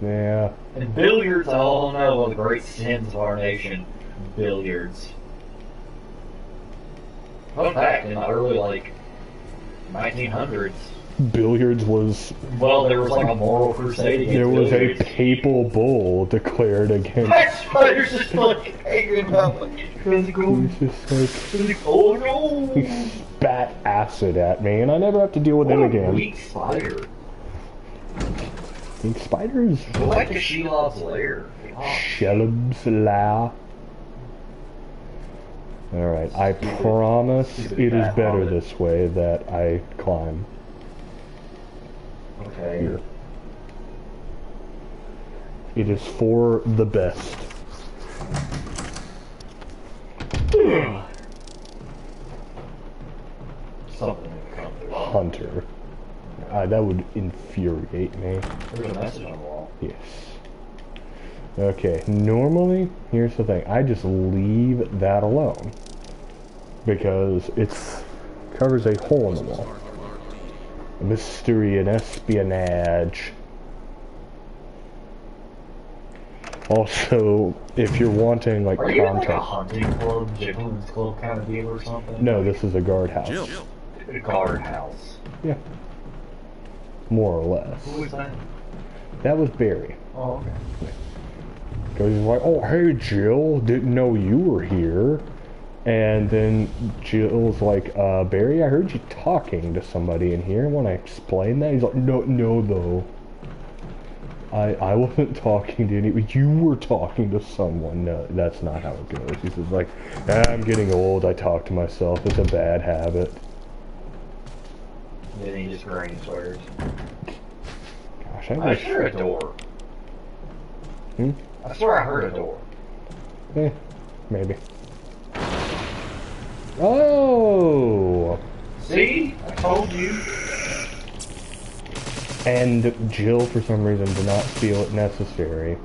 Speaker 1: Yeah.
Speaker 3: And billiards, I all know, are the great sins of our nation. Billiards. Fun fact, in the early, 1900s,
Speaker 1: Billiards was...
Speaker 3: well, there was like a moral crusade against
Speaker 1: There was a
Speaker 3: billiards.
Speaker 1: papal bull declared against...
Speaker 3: That spider's just like hanging out like physical.
Speaker 1: He's just like...
Speaker 3: Oh no!
Speaker 1: He spat acid at me, and I never have to deal with
Speaker 3: What
Speaker 1: him
Speaker 3: a
Speaker 1: again.
Speaker 3: weak spider.
Speaker 1: I think spiders...
Speaker 3: Go back to Shelob's lair.
Speaker 1: Shelob's lair. Alright, I promise
Speaker 3: stupid
Speaker 1: it is
Speaker 3: fat
Speaker 1: better
Speaker 3: hobbit.
Speaker 1: this way that I climb.
Speaker 3: Okay.
Speaker 1: Here. It is for the best.
Speaker 3: Something to come through.
Speaker 1: Hunter. That would infuriate me.
Speaker 3: There's a message on the wall.
Speaker 1: Yes. Okay, normally, here's the thing. I just leave that alone. Because it's covers a hole in the wall. Mystery and espionage. Also, if you're wanting like
Speaker 3: Are you in like a
Speaker 1: context,
Speaker 3: hunting club, gentleman's club kind of deal or something?
Speaker 1: no, this is a guardhouse.
Speaker 4: Jill.
Speaker 3: A guardhouse.
Speaker 1: Yeah, more or less.
Speaker 3: Who was that?
Speaker 1: That was Barry.
Speaker 3: Oh, okay.
Speaker 1: Because he's like, oh, hey, Jill, didn't know you were here. And then Jill's like, Barry, I heard you talking to somebody in here. Want to explain that? He's like, no, though. I wasn't talking to anybody. You were talking to someone. No, that's not how it goes. He says, like, I'm getting old. I talk to myself. It's a bad habit.
Speaker 3: Then he just grinds swears.
Speaker 1: Gosh,
Speaker 3: I heard a door.
Speaker 1: Hmm?
Speaker 3: I swear I heard a door.
Speaker 1: Maybe. Oh!
Speaker 3: See? I told you.
Speaker 1: And Jill, for some reason, did not feel it necessary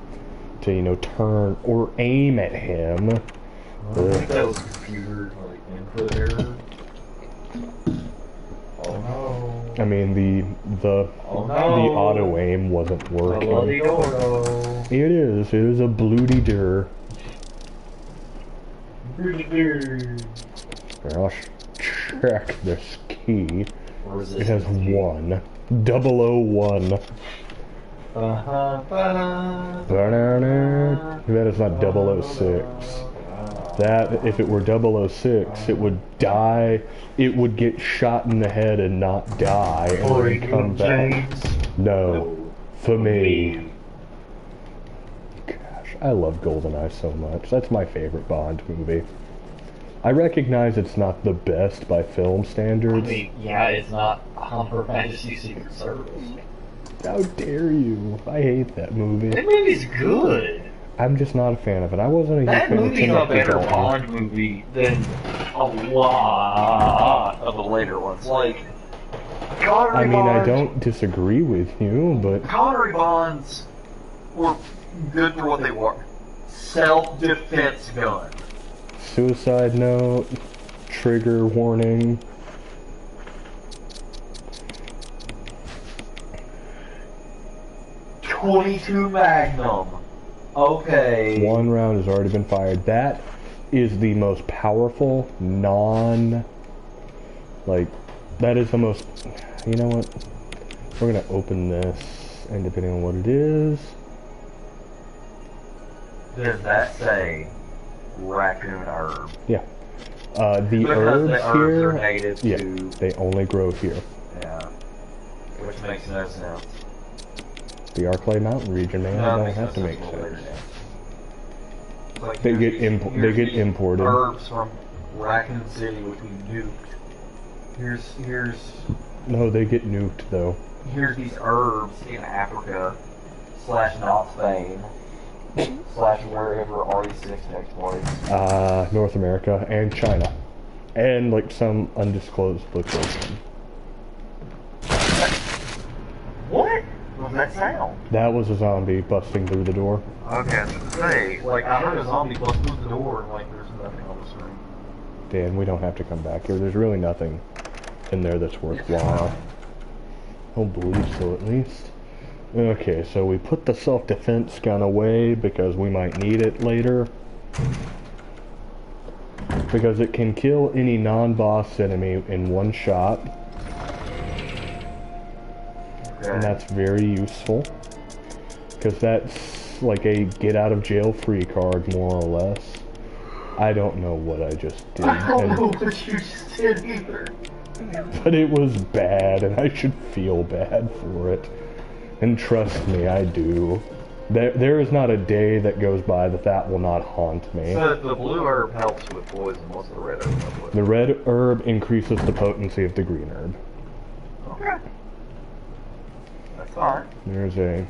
Speaker 1: to, you know, turn or aim at him.
Speaker 3: I think that was computer, like, input error. Oh no.
Speaker 1: I mean, the
Speaker 3: Oh no.
Speaker 1: the auto aim wasn't working.
Speaker 3: Bloody door.
Speaker 1: It is a bloody dur. Gosh, check this key. It has 1. 001. That is not 006. That, if it were 006, it would die, it would get shot in the head and not die, and then come back. No, for me. Gosh, I love GoldenEye so much. That's my favorite Bond movie. I recognize it's not the best by film standards.
Speaker 3: I mean, yeah, it's not Her Majesty's Secret Service.
Speaker 1: How dare you? I hate that movie.
Speaker 3: That movie's good.
Speaker 1: I'm just not a fan of it. I wasn't a huge
Speaker 3: That
Speaker 1: fan of
Speaker 3: movie's a
Speaker 1: Timothy
Speaker 3: better
Speaker 1: Dalton.
Speaker 3: Bond movie than a lot of the later ones. Like, Connery
Speaker 1: I mean, I
Speaker 3: Bonds,
Speaker 1: don't disagree with you, but
Speaker 3: Connery Bonds were good for what they were. Self-defense gun.
Speaker 1: suicide note, trigger warning.
Speaker 3: .22 Magnum. Okay.
Speaker 1: 1 round has already been fired. That is the most powerful that is the most, you know what? We're gonna open this, and depending on what it is,
Speaker 3: Does that say raccoon herb?
Speaker 1: yeah. The
Speaker 3: Because
Speaker 1: herbs
Speaker 3: the herbs
Speaker 1: here,
Speaker 3: are native
Speaker 1: yeah,
Speaker 3: to...
Speaker 1: they only grow here.
Speaker 3: Yeah. Which makes no sense.
Speaker 1: The Arclay Mountain region, man,
Speaker 3: No,
Speaker 1: it
Speaker 3: it
Speaker 1: don't
Speaker 3: makes
Speaker 1: have to
Speaker 3: no
Speaker 1: make
Speaker 3: sense what
Speaker 1: sense.
Speaker 3: they're doing. Like,
Speaker 1: They
Speaker 3: here's
Speaker 1: get
Speaker 3: these-
Speaker 1: they
Speaker 3: here's
Speaker 1: get
Speaker 3: these
Speaker 1: imported.
Speaker 3: Herbs from Raccoon City, which we nuked.
Speaker 1: No, they get nuked though.
Speaker 3: Here's these herbs in Africa / not Spain / wherever RE6 takes place.
Speaker 1: North America and China, and like some undisclosed location.
Speaker 3: What was that sound?
Speaker 1: That was a zombie busting through the door.
Speaker 3: Okay, I was gonna say, like, I heard a zombie bust through the door and, like, there's nothing on the screen.
Speaker 1: Dan, we don't have to come back here. There's really nothing in there that's worthwhile. I don't believe so, at least. Okay, so we put the self-defense gun away because we might need it later. Because it can kill any non-boss enemy in 1 shot. And that's very useful. Because that's like a get-out-of-jail-free card, more or less. I don't know what I just did.
Speaker 3: I don't know what you just did either.
Speaker 1: But it was bad, and I should feel bad for it. And trust me, I do. There is not a day that goes by that will not haunt me.
Speaker 3: So the blue herb helps with poison. What's the red herb help with?
Speaker 1: The red herb increases the potency of the green herb.
Speaker 3: Okay. That's fine.
Speaker 1: There's a...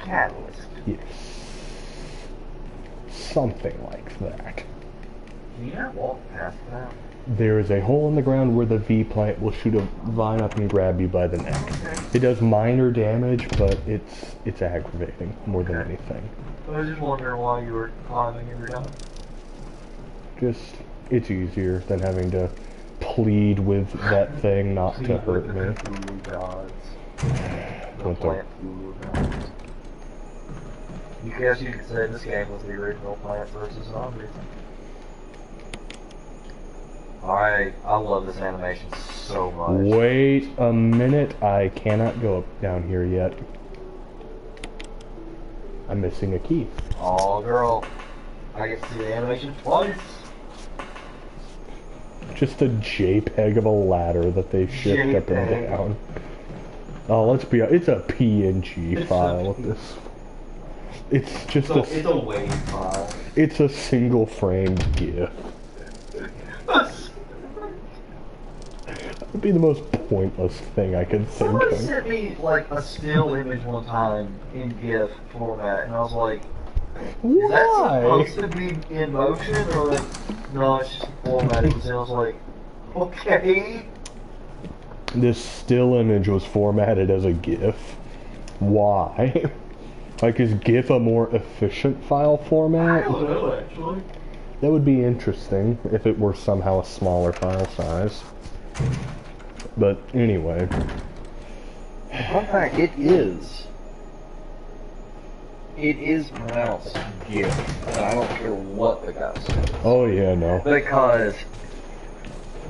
Speaker 3: Catalyst.
Speaker 1: yes. Something like that.
Speaker 3: Can you not walk past that?
Speaker 1: There is a hole in the ground where the V plant will shoot a vine up and grab you by the neck.
Speaker 3: Okay.
Speaker 1: It does minor damage, but it's aggravating more than
Speaker 3: Okay.
Speaker 1: anything.
Speaker 3: I was just wondering why you were climbing every time.
Speaker 1: Just, it's easier than having to plead with that thing not to hurt me.
Speaker 3: Cthulhu gods. The
Speaker 1: What the-
Speaker 3: plant Cthulhu gods.
Speaker 2: You guess you could say this game was the original Plants vs. Zombies. I love this animation so much.
Speaker 1: Wait a minute, I cannot go up down here yet. I'm missing a key.
Speaker 2: Oh, girl. I get to see the animation twice.
Speaker 1: Just a JPEG of a ladder that they shift up and
Speaker 2: JPEG.
Speaker 1: down. Oh, let's be honest, it's a PNG file of this. It's just
Speaker 2: So it's a WAV file.
Speaker 1: it's a single framed GIF. That would be the most pointless thing I could think
Speaker 2: Somebody
Speaker 1: of.
Speaker 2: sent me like a still image one time in GIF format, and I was like, is that
Speaker 1: Why?
Speaker 2: supposed to be in motion, or like, no, it's just formatted? And I was like, okay.
Speaker 1: This still image was formatted as a GIF. Why? Like, is GIF a more efficient file
Speaker 2: I
Speaker 1: format?
Speaker 2: don't know, actually.
Speaker 1: That would be interesting if it were somehow a smaller file size. But anyway.
Speaker 2: Fun fact, it is. It is pronounced GIF, and I don't care what the guy says.
Speaker 1: Oh yeah, no.
Speaker 2: Because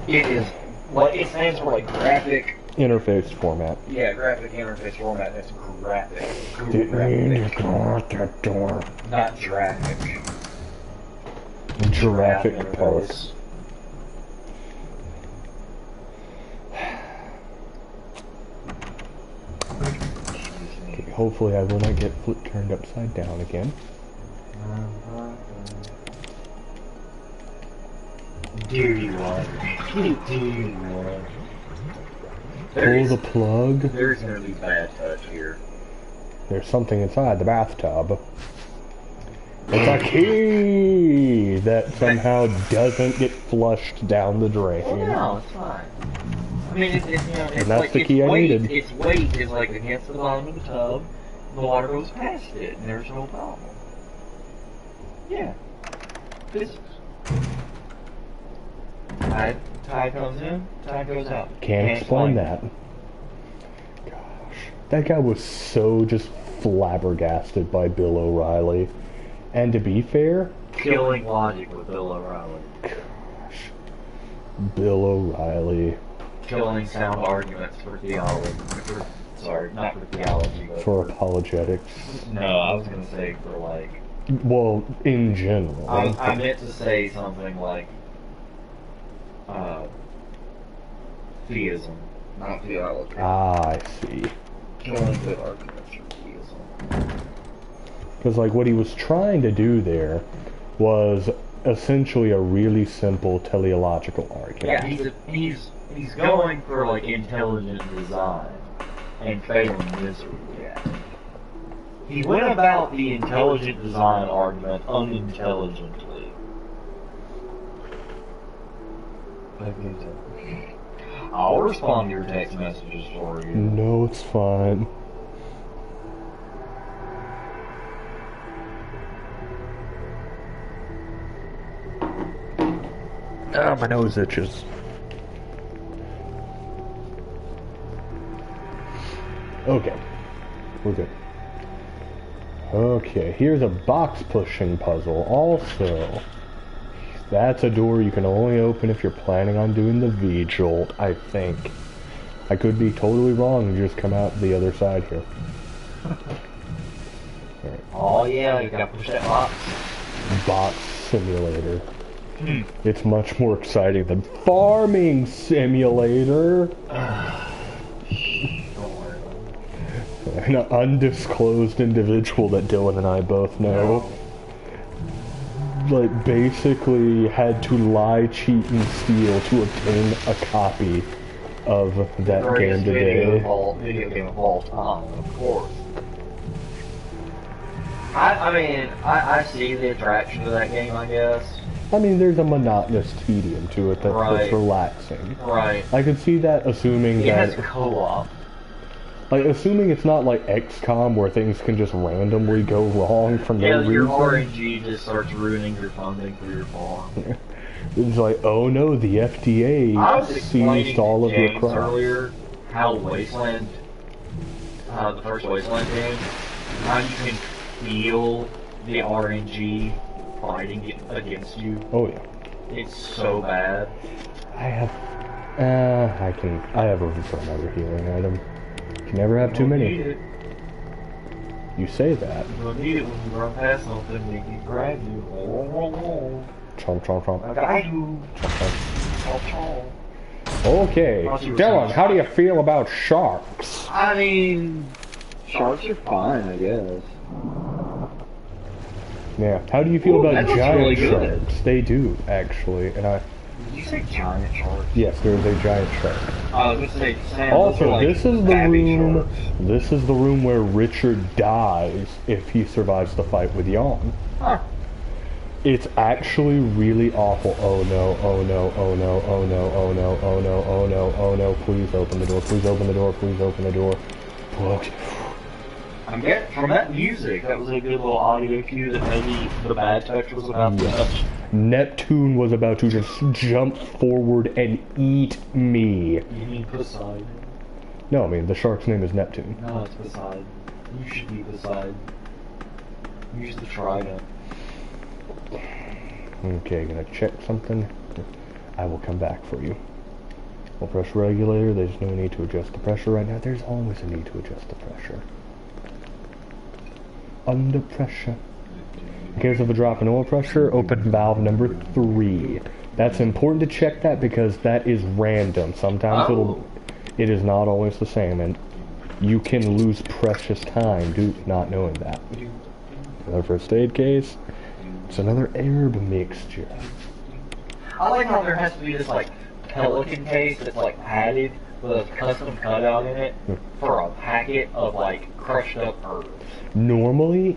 Speaker 2: it is, like, it stands for like graphic,
Speaker 1: Interface format.
Speaker 2: yeah, graphic interface format. That's graphic.
Speaker 1: Didn't mean to
Speaker 2: Graphic,
Speaker 1: go out that door.
Speaker 2: not graphic.
Speaker 1: Giraffic
Speaker 2: Graph
Speaker 1: parts. Okay, hopefully I will not get turned upside down again.
Speaker 3: Dirty water. Dirty water.
Speaker 1: Pull the plug.
Speaker 2: There's gonna be bad touch here.
Speaker 1: There's something inside the bathtub. It's a key that somehow doesn't get flushed down the drain.
Speaker 2: Well, no, it's fine. I mean, it's you know, it's
Speaker 1: And that's
Speaker 2: like
Speaker 1: the
Speaker 2: its
Speaker 1: key I
Speaker 2: weight,
Speaker 1: needed.
Speaker 2: Its weight is like against the bottom of the tub. The water goes past it, and there's no problem. Yeah. Physics. Tide comes in, tide goes out.
Speaker 1: Can't explain that. Gosh. That guy was so just flabbergasted by Bill O'Reilly. And to be fair,
Speaker 2: Killing logic with Bill O'Reilly.
Speaker 1: gosh, Bill O'Reilly
Speaker 2: Killing sound arguments for theology. Sorry, not for theology, but
Speaker 1: for apologetics.
Speaker 2: no, I was gonna say for like.
Speaker 1: Well, in general.
Speaker 2: I meant to say something like theism, not theology.
Speaker 1: Ah, I see.
Speaker 2: Killing good arguments for theism.
Speaker 1: Because like what he was trying to do there was essentially a really simple teleological argument.
Speaker 2: Yeah, he's going for like intelligent design and failing miserably at it. He went about the intelligent design argument unintelligently. I'll respond to your text messages for you.
Speaker 1: No, it's fine. Ah, my nose itches. Okay, we're good. Okay, here's a box pushing puzzle. Also, that's a door you can only open if you're planning on doing the V-jolt, I think. I could be totally wrong and just come out the other side here. Alright.
Speaker 2: Oh yeah, you gotta push that box.
Speaker 1: Box simulator. It's much more exciting than farming simulator.
Speaker 2: Don't worry about it.
Speaker 1: An undisclosed individual that Dylan and I both know. Like, basically had to lie, cheat, and steal to obtain a copy of that game
Speaker 2: Greatest video
Speaker 1: today.
Speaker 2: game of all time, of course. I mean, I see the attraction to that game, I guess.
Speaker 1: I mean, there's a monotonous tedium to it that's
Speaker 2: Right.
Speaker 1: relaxing.
Speaker 2: Right.
Speaker 1: I could see that, assuming
Speaker 2: It has
Speaker 1: that,
Speaker 2: co-op.
Speaker 1: like, assuming it's not like XCOM where things can just randomly go wrong for no
Speaker 2: Yeah, your
Speaker 1: reason.
Speaker 2: RNG just starts ruining your funding for your farm.
Speaker 1: It's like, oh no, the FDA
Speaker 2: I was explaining
Speaker 1: seized all
Speaker 2: to
Speaker 1: of your
Speaker 2: James
Speaker 1: crops.
Speaker 2: earlier how Wasteland, the first Wasteland game, how you can feel the RNG fighting against you.
Speaker 1: Oh yeah.
Speaker 2: It's so bad.
Speaker 1: I have room for another healing item. Can never have too
Speaker 2: Need
Speaker 1: many.
Speaker 2: it.
Speaker 1: You say that.
Speaker 2: You'll need it when you run past something and it grab you.
Speaker 1: Chomp, chomp, chomp.
Speaker 2: I got you.
Speaker 1: Chomp,
Speaker 2: Chomp, chomp.
Speaker 1: chomp. Okay, Dylan, how do you feel about sharks?
Speaker 3: I mean, sharks are fine, I guess.
Speaker 1: Yeah. How do you feel
Speaker 3: Ooh,
Speaker 1: about
Speaker 3: that looks
Speaker 1: giant
Speaker 3: really good.
Speaker 1: sharks? They do actually, and I.
Speaker 2: Did you say giant sharks?
Speaker 1: Yes, there is a giant shark.
Speaker 2: I was gonna say, Sam,
Speaker 1: Also,
Speaker 2: those are like
Speaker 1: this is the
Speaker 2: babby
Speaker 1: room.
Speaker 2: sharks.
Speaker 1: This is the room where Richard dies if he survives the fight with Jan.
Speaker 2: Huh.
Speaker 1: It's actually really awful. Oh no! Oh no! Oh no! Oh no! Oh no! Oh no! Oh no! Oh no! Please open the door! Please open the door! Please open the door! Okay.
Speaker 2: I'm getting from that music. That was a good little audio cue that maybe the bad touch was about to
Speaker 1: Yes.
Speaker 2: touch.
Speaker 1: Neptune was about to just jump forward and eat me.
Speaker 2: You need Poseidon.
Speaker 1: No, I mean the shark's name is Neptune.
Speaker 2: No, it's Poseidon. You should be Poseidon. Use the trident.
Speaker 1: Okay, gonna check something. I will come back for you. We'll press regulator. There's no need to adjust the pressure right now. There's always a need to adjust the pressure. Under pressure. In case of a drop in oil pressure, open valve number 3. That's important to check that because that is random. Sometimes it is not always the same, and you can lose precious time due to not knowing that. Another first aid case. It's another herb mixture.
Speaker 2: I like how there has to be this like pelican case that's like padded with a custom cutout in it for a packet of like crushed up herbs.
Speaker 1: Normally,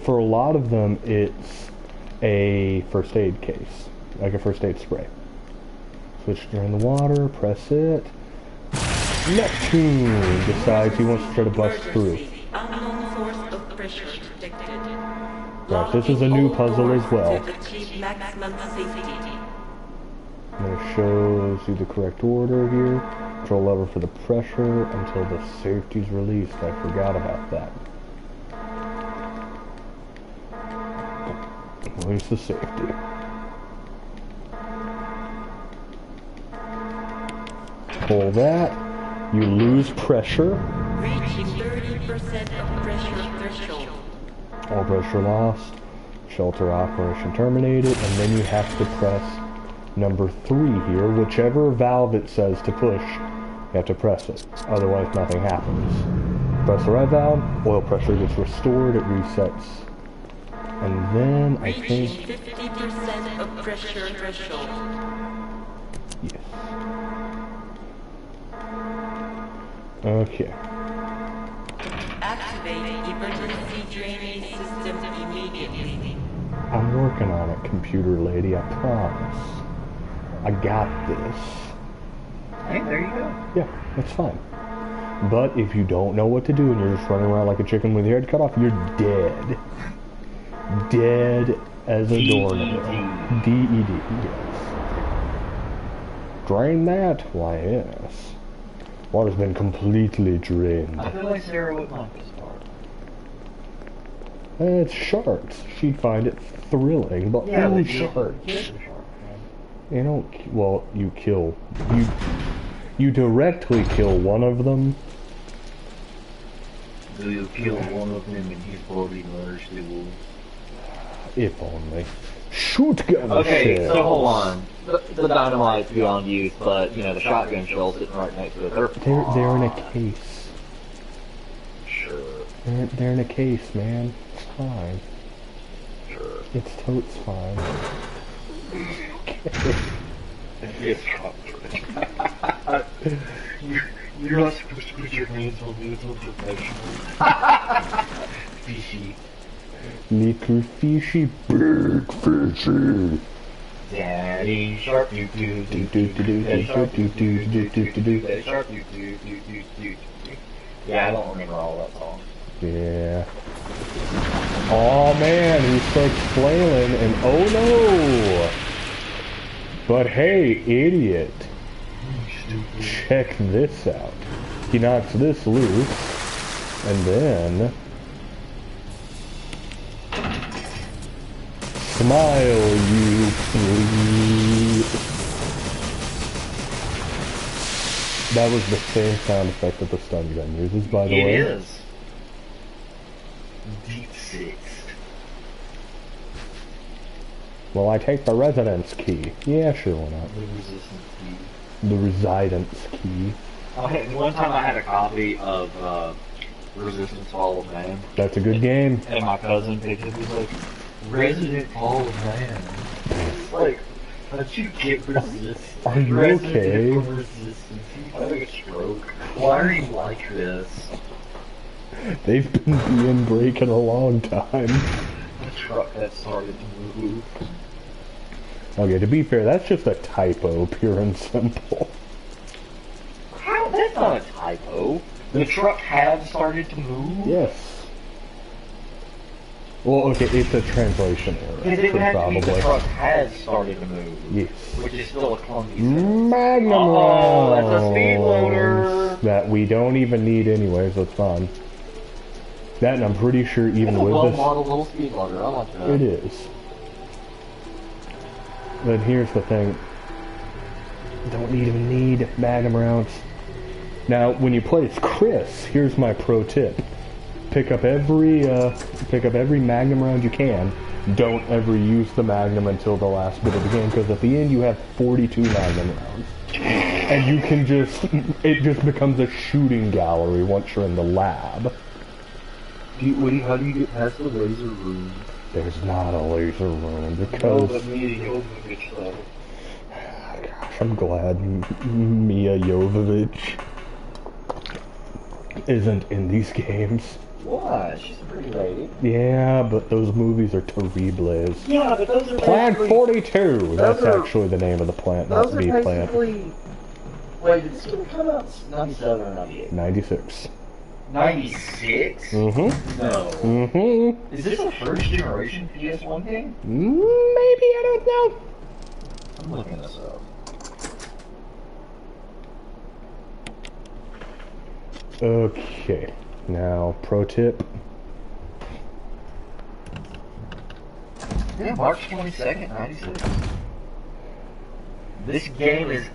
Speaker 1: for a lot of them, it's a first aid case, like a first aid spray. Switch during the water, press it. Neptune decides he wants to try to bust through.
Speaker 4: Unknown source of pressure detected.
Speaker 1: Right, this is a new puzzle as well.
Speaker 4: To achieve maximum safety.
Speaker 1: And it shows you the correct order here. Control lever for the pressure until the safety's released. I forgot about that. Release the safety. Pull that. You lose pressure.
Speaker 4: Reaching 30% of pressure threshold.
Speaker 1: All pressure lost. Shelter operation terminated. And then you have to press number 3 here. Whichever valve it says to push, you have to press it. Otherwise, nothing happens. Press the right valve. Oil pressure gets restored. It resets. And then I
Speaker 4: Reaching
Speaker 1: think...
Speaker 4: 50% of pressure threshold.
Speaker 1: Yes. Okay.
Speaker 4: Activate emergency drainage system immediately.
Speaker 1: I'm working on it, computer lady, I promise. I got this.
Speaker 2: Hey, there you go.
Speaker 1: Yeah, that's fine. But if you don't know what to do and you're just running around like a chicken with your head cut off, you're dead. Dead as a doornail. D-E-D, yes. Drain that? Why, yes. Water's been completely drained.
Speaker 2: I feel like Sarah would like this part.
Speaker 1: It's sharks. She'd find it thrilling, but
Speaker 2: but
Speaker 1: sharks.
Speaker 2: you kill the shark, man.
Speaker 1: You don't, well, you kill, you directly kill one of them.
Speaker 2: Do you kill one of them and his body merge the wolf?
Speaker 1: If only. Shotgun
Speaker 3: Okay,
Speaker 1: shell.
Speaker 3: so hold on. The dynamite's beyond use, but, you know, the shotgun shell's sitting right next to it.
Speaker 1: They're in a case.
Speaker 3: Sure,
Speaker 1: They're in a case, man. It's fine.
Speaker 3: sure.
Speaker 1: It's totes fine.
Speaker 2: Yes, you're not supposed to put your hands on me, it's unprofessional. Fishy.
Speaker 1: Little fishy, big fishy.
Speaker 2: Daddy shark, do do do do do. Daddy shark, do do do do do. Daddy shark, do do do do do. Yeah, I don't remember all that song.
Speaker 1: Yeah. Oh man, he starts flailing and oh no! But hey, idiot. Check this out. He knocks this loose and then Smile, you please. That was the same sound effect that the stun gun uses, by the way.
Speaker 2: It is. Deep Six.
Speaker 1: Well, I take the residence key. Yeah, sure, why not?
Speaker 2: The resistance key.
Speaker 1: The residence key.
Speaker 2: One time I had a copy of Resistance Fall of Man.
Speaker 1: That's a good game.
Speaker 2: And my cousin picked it. He was like, Resident Fall of Man. It's like, how'd you get Resistance?
Speaker 1: Are you okay?
Speaker 2: Resistance. You having a stroke. Why are you like this?
Speaker 1: They've been being breaking a long time.
Speaker 2: The truck that started to move.
Speaker 1: Okay, to be fair, that's just a typo, pure and simple.
Speaker 2: How? That's not a typo. The truck had started to move?
Speaker 1: Yes. Well, okay, it's a translation error,
Speaker 2: Because it would have to
Speaker 1: probably.
Speaker 2: be the truck has started to move.
Speaker 1: Yes.
Speaker 2: Which is still a clunky sentence.
Speaker 1: Magnum
Speaker 2: Oh,
Speaker 1: rounds!
Speaker 2: that's a speed loader!
Speaker 1: That we don't even need anyways, that's fine. That, and I'm pretty sure even with this...
Speaker 2: well-modeled little speed loader, I like that.
Speaker 1: It is. But here's the thing. Don't even need Magnum rounds. Now, when you play as Chris, here's my pro tip. Pick up every Magnum round you can. Don't ever use the Magnum until the last bit of the game, because at the end you have 42 Magnum rounds. And you can just... It just becomes a shooting gallery once you're in the lab.
Speaker 2: How do you get past the laser room?
Speaker 1: There's not a laser room,
Speaker 2: No,
Speaker 1: because...
Speaker 2: but Mia Jovovich though.
Speaker 1: Gosh, I'm glad Mia Jovovich isn't in these games.
Speaker 2: Why? She's a pretty lady.
Speaker 1: Yeah, but those movies are terribles.
Speaker 2: Yeah, but those are
Speaker 1: Plant
Speaker 2: basically...
Speaker 1: 42! That's
Speaker 2: are-
Speaker 1: actually the name of the plant, not
Speaker 2: Those
Speaker 1: the
Speaker 2: are
Speaker 1: bee plant.
Speaker 2: basically... Wait, did this game come out 97 or 98?
Speaker 1: 96.
Speaker 2: 96?
Speaker 1: Mm-hmm.
Speaker 2: No.
Speaker 1: Mm-hmm.
Speaker 2: Is this a first generation PS1 game?
Speaker 1: Maybe, I don't know.
Speaker 2: I'm looking this up.
Speaker 1: Okay. Now, pro tip.
Speaker 2: Yeah, March 22nd, 96. This game is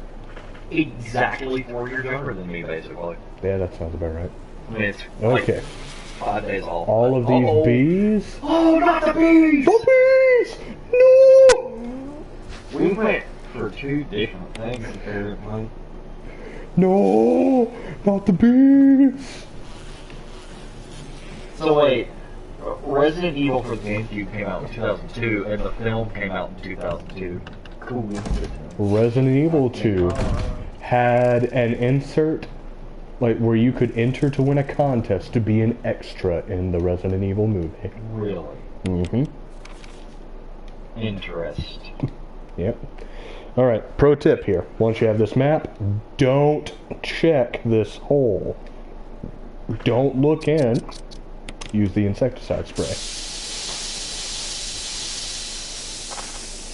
Speaker 2: exactly 4 years younger than me, basically.
Speaker 1: Yeah, that sounds about right.
Speaker 2: I mean, it's
Speaker 1: Okay.
Speaker 2: like 5 days off.
Speaker 1: All of these
Speaker 2: Uh-oh.
Speaker 1: bees...
Speaker 2: Oh, not the bees!
Speaker 1: The bees! No!
Speaker 2: We went for two different things, apparently.
Speaker 1: No! Not the bees!
Speaker 2: So wait, Resident Evil for the GameCube came out in 2002, and the film came out in 2002. Cool.
Speaker 1: Resident Evil 2 had an insert, like, where you could enter to win a contest to be an extra in the Resident Evil movie.
Speaker 2: Really?
Speaker 1: Mm-hmm.
Speaker 2: Interest.
Speaker 1: Yep. Alright, pro tip here. Once you have this map, don't check this hole. Don't look in. Use the insecticide spray.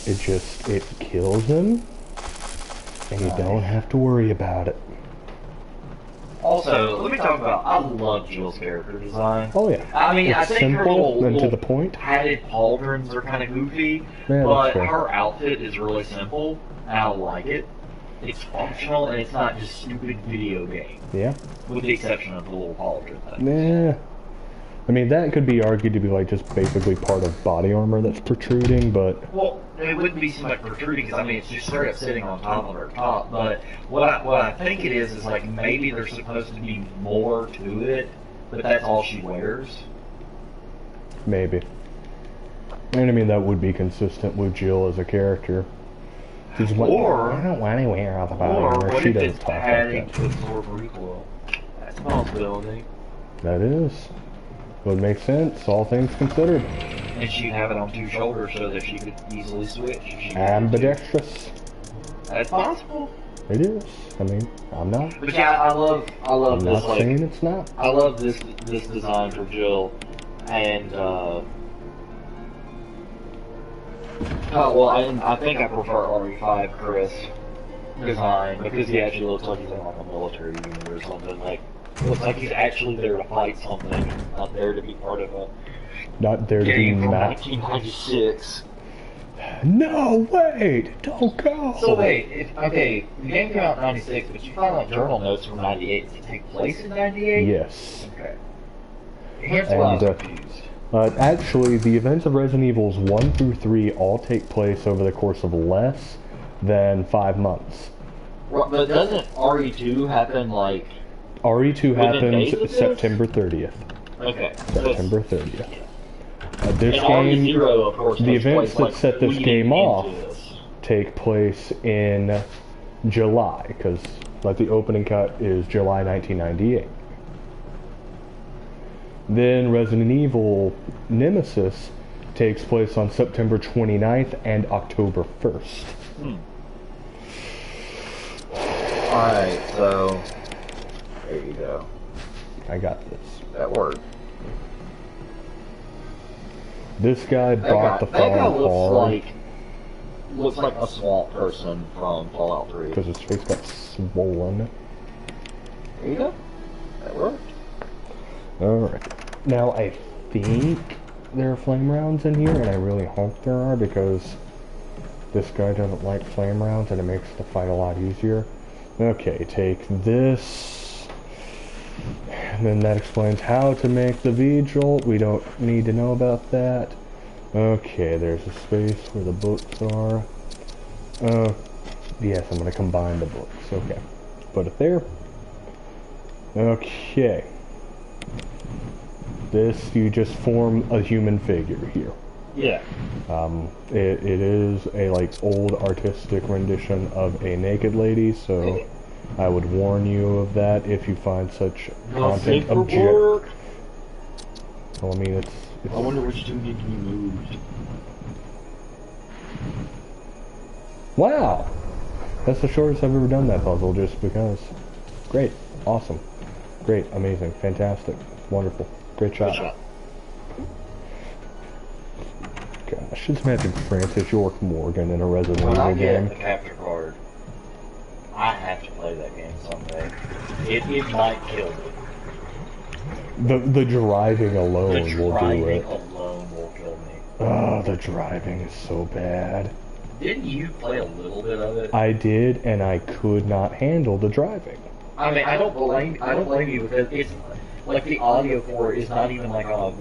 Speaker 1: It kills him, and you don't have to worry about it.
Speaker 2: Also, let me talk about, I love Jill's character design.
Speaker 1: Oh yeah.
Speaker 2: I mean, I
Speaker 1: It's
Speaker 2: think her
Speaker 1: simple
Speaker 2: little
Speaker 1: and to the point.
Speaker 2: padded pauldrons are kind of goofy,
Speaker 1: Yeah,
Speaker 2: but
Speaker 1: that's fair.
Speaker 2: her outfit is really simple, and I like it. It's functional, and it's not just stupid video game,
Speaker 1: Yeah.
Speaker 2: with the exception of the little pauldron thing.
Speaker 1: Nah. I mean, that could be argued to be like just basically part of body armor that's protruding, but
Speaker 2: Well, it wouldn't be so much protruding, because I mean, it's just straight up sitting on top of her top, but what I think it is like maybe there's supposed to be more to it, but that's all she wears.
Speaker 1: maybe. And I mean, that would be consistent with Jill as a character. She's like,
Speaker 2: Or-
Speaker 1: I don't want to wear all the body
Speaker 2: Or
Speaker 1: armor.
Speaker 2: what
Speaker 1: She
Speaker 2: if
Speaker 1: doesn't
Speaker 2: it's
Speaker 1: talk like
Speaker 2: padding
Speaker 1: that.
Speaker 2: to absorb recoil? That's a possibility.
Speaker 1: That is. Would make sense, all things considered.
Speaker 2: And she'd have it on two shoulders so that she could easily switch. If she wanted to.
Speaker 1: Ambidextrous.
Speaker 2: That's possible.
Speaker 1: It is. I mean, I'm not.
Speaker 2: But yeah, I love
Speaker 1: I'm
Speaker 2: this.
Speaker 1: not
Speaker 2: Like,
Speaker 1: saying it's not.
Speaker 2: I love this design for Jill, and I think I prefer RE5 Chris design because he actually looks like he's in like a military unit or something. Like, looks like he's actually there to fight something, not there to be part of a
Speaker 1: Not there to be
Speaker 2: game from
Speaker 1: mad.
Speaker 2: 1996.
Speaker 1: No, wait! Don't go!
Speaker 3: So wait, okay, the game came out in 96, but you found like journal notes from 98. Does it take place in 98?
Speaker 1: Yes.
Speaker 3: Okay. Here's where I was confused.
Speaker 1: Actually, the events of Resident Evils 1 through 3 all take place over the course of less than 5 months.
Speaker 3: Well, but doesn't RE2 happen like...
Speaker 1: RE2
Speaker 3: within days of
Speaker 1: happens
Speaker 3: this?
Speaker 1: September 30th.
Speaker 3: Okay.
Speaker 1: September 30th. This
Speaker 3: And
Speaker 1: game,
Speaker 3: RE0, of course,
Speaker 1: the
Speaker 3: takes
Speaker 1: events
Speaker 3: place,
Speaker 1: that set this
Speaker 3: leading
Speaker 1: game
Speaker 3: into
Speaker 1: off
Speaker 3: this.
Speaker 1: take place in July, because like the opening cut is July 1998. Then Resident Evil Nemesis takes place on September 29th and October 1st.
Speaker 3: Alright, so... there you go.
Speaker 1: I got this.
Speaker 3: That worked.
Speaker 1: This guy bought the
Speaker 3: That guy
Speaker 1: phone hard
Speaker 3: looks like a swamp person from Fallout 3.
Speaker 1: because his face got swollen.
Speaker 3: There you go. That worked.
Speaker 1: Alright. Now I think there are flame rounds in here, and I really hope there are because this guy doesn't like flame rounds and it makes the fight a lot easier. Okay, take this. And then that explains how to make the V-Jolt. We don't need to know about that. Okay, there's a space where the books are. Yes, I'm going to combine the books. Okay, put it there. Okay. This, you just form a human figure here.
Speaker 3: Yeah.
Speaker 1: It is a like old artistic rendition of a naked lady, so I would warn you of that if you find such content object. Well, I mean, it's
Speaker 3: I wonder which two need to be moved.
Speaker 1: wow! That's the shortest I've ever done that puzzle, just because. Great. Awesome. Great. Amazing. Fantastic. Wonderful. Great
Speaker 3: Good
Speaker 1: job.
Speaker 3: shot.
Speaker 1: Gosh, just imagine Francis York Morgan in a Resident
Speaker 3: When I
Speaker 1: Evil
Speaker 3: get
Speaker 1: game.
Speaker 3: the capture card, I have to play that game someday. It might kill me.
Speaker 1: The driving alone
Speaker 3: The
Speaker 1: will do
Speaker 3: driving
Speaker 1: it.
Speaker 3: alone will kill me.
Speaker 1: Oh, the driving is so bad.
Speaker 3: Didn't you play a little bit of it?
Speaker 1: I did, and I could not handle the driving.
Speaker 3: I mean, I don't blame you because it's like the audio for it is not even like on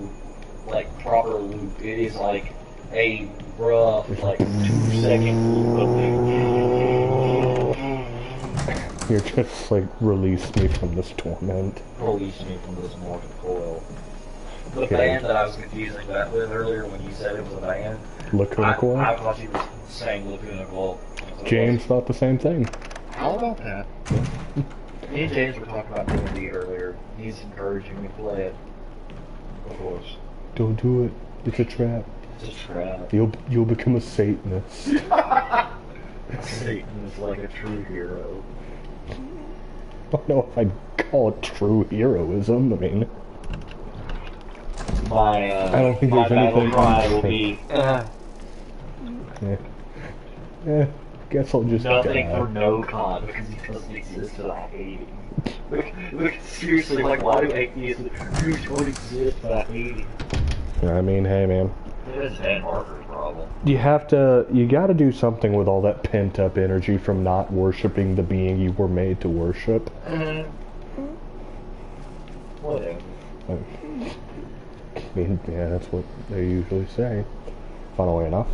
Speaker 3: a like proper loop. It is like a rough like 2-second loop of the
Speaker 1: You're just like, release me from this torment.
Speaker 3: release me from this mortal coil. The
Speaker 1: Okay.
Speaker 3: band that I was confusing that with earlier when you said it was a band,
Speaker 1: Lacuna Coil?
Speaker 3: I thought you were saying Lacuna Coil.
Speaker 1: James thought the same thing.
Speaker 3: How about that? Me and James were talking about D&D earlier. He's encouraging me to play it. Of course.
Speaker 1: Don't do it. It's a trap.
Speaker 3: It's a trap.
Speaker 1: You'll become a Satanist.
Speaker 3: Satan is like a true hero.
Speaker 1: I don't know if I'd call it true heroism. I mean,
Speaker 3: My,
Speaker 1: I don't think
Speaker 3: my
Speaker 1: there's anything-
Speaker 3: battle cry will be
Speaker 1: guess I'll just
Speaker 3: nothing
Speaker 1: die.
Speaker 3: for no God because he doesn't exist and I hate him. Look, seriously, like, why do atheists who don't exist but I hate him?
Speaker 1: I mean, hey man.
Speaker 3: That's Dan Harper's problem.
Speaker 1: You gotta do something with all that pent up energy from not worshiping the being you were made to worship.
Speaker 3: Whatever.
Speaker 1: I mean, yeah, that's what they usually say. Funnily enough.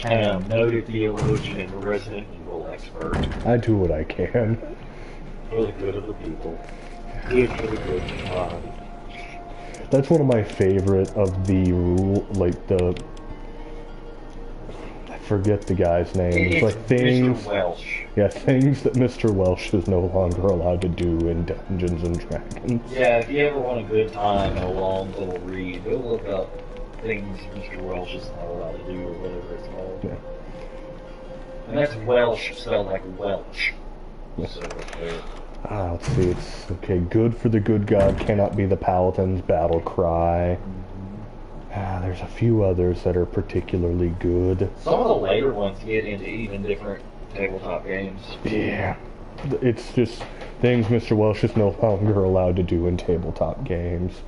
Speaker 3: I am noted theologian and Resident Evil expert.
Speaker 1: I do what I can.
Speaker 3: For the good of the people. Good for the good of God.
Speaker 1: That's one of my favorite of the rule, like the... I forget the guy's name. It's like things...
Speaker 3: Mr. Welsh.
Speaker 1: Yeah, things that Mr. Welsh is no longer allowed to do in Dungeons and Dragons.
Speaker 3: Yeah, if you ever want a good time and a long little read, go look up things Mr. Welsh is not allowed to do or whatever it's called.
Speaker 1: Yeah.
Speaker 3: And that's Welsh spelled like Welch.
Speaker 1: Yeah.
Speaker 3: So,
Speaker 1: Let's see, it's... Okay, good for the good God cannot be the Paladin's battle cry. There's a few others that are particularly good.
Speaker 3: some of the later ones get into even different tabletop games.
Speaker 1: Yeah. It's just things Mr. Welsh is no longer allowed to do in tabletop games.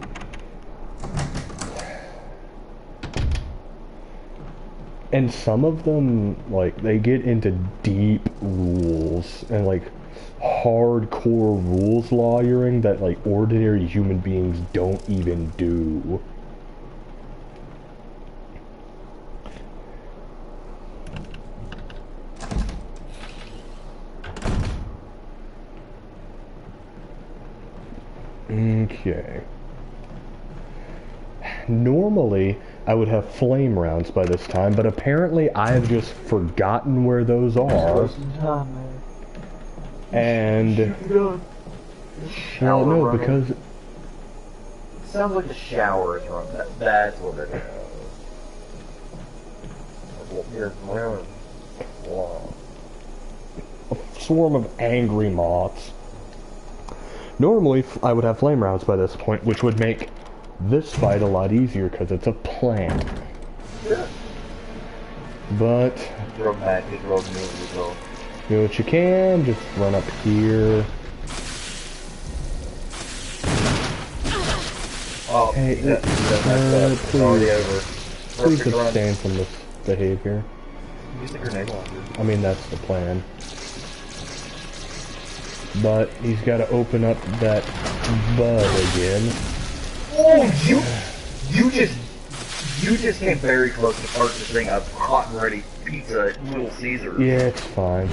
Speaker 1: And some of them, like, they get into deep rules and, like, hardcore rules lawyering that, like, ordinary human beings don't even do. Okay. Normally, I would have flame rounds by this time, but apparently I have just forgotten where those are. And... well, no, because...
Speaker 3: It sounds like a shower is running. That's what it is. You're running. Wow.
Speaker 1: a swarm of angry moths. Normally, I would have flame rounds by this point, which would make this fight a lot easier because it's a plant.
Speaker 3: Sure.
Speaker 1: But
Speaker 3: Dramatic road movie, though.
Speaker 1: you know what you can? Just run up here.
Speaker 3: Oh,
Speaker 1: Hey,
Speaker 3: that's already over.
Speaker 1: Please
Speaker 3: Perfect run.
Speaker 1: abstain from this behavior.
Speaker 3: Use the grenade launcher.
Speaker 1: I mean, that's the plan. But he's got to open up that bud again.
Speaker 3: Oh, you just came very close to purchasing a hot and ready pizza at Little Caesars.
Speaker 1: Yeah, it's fine.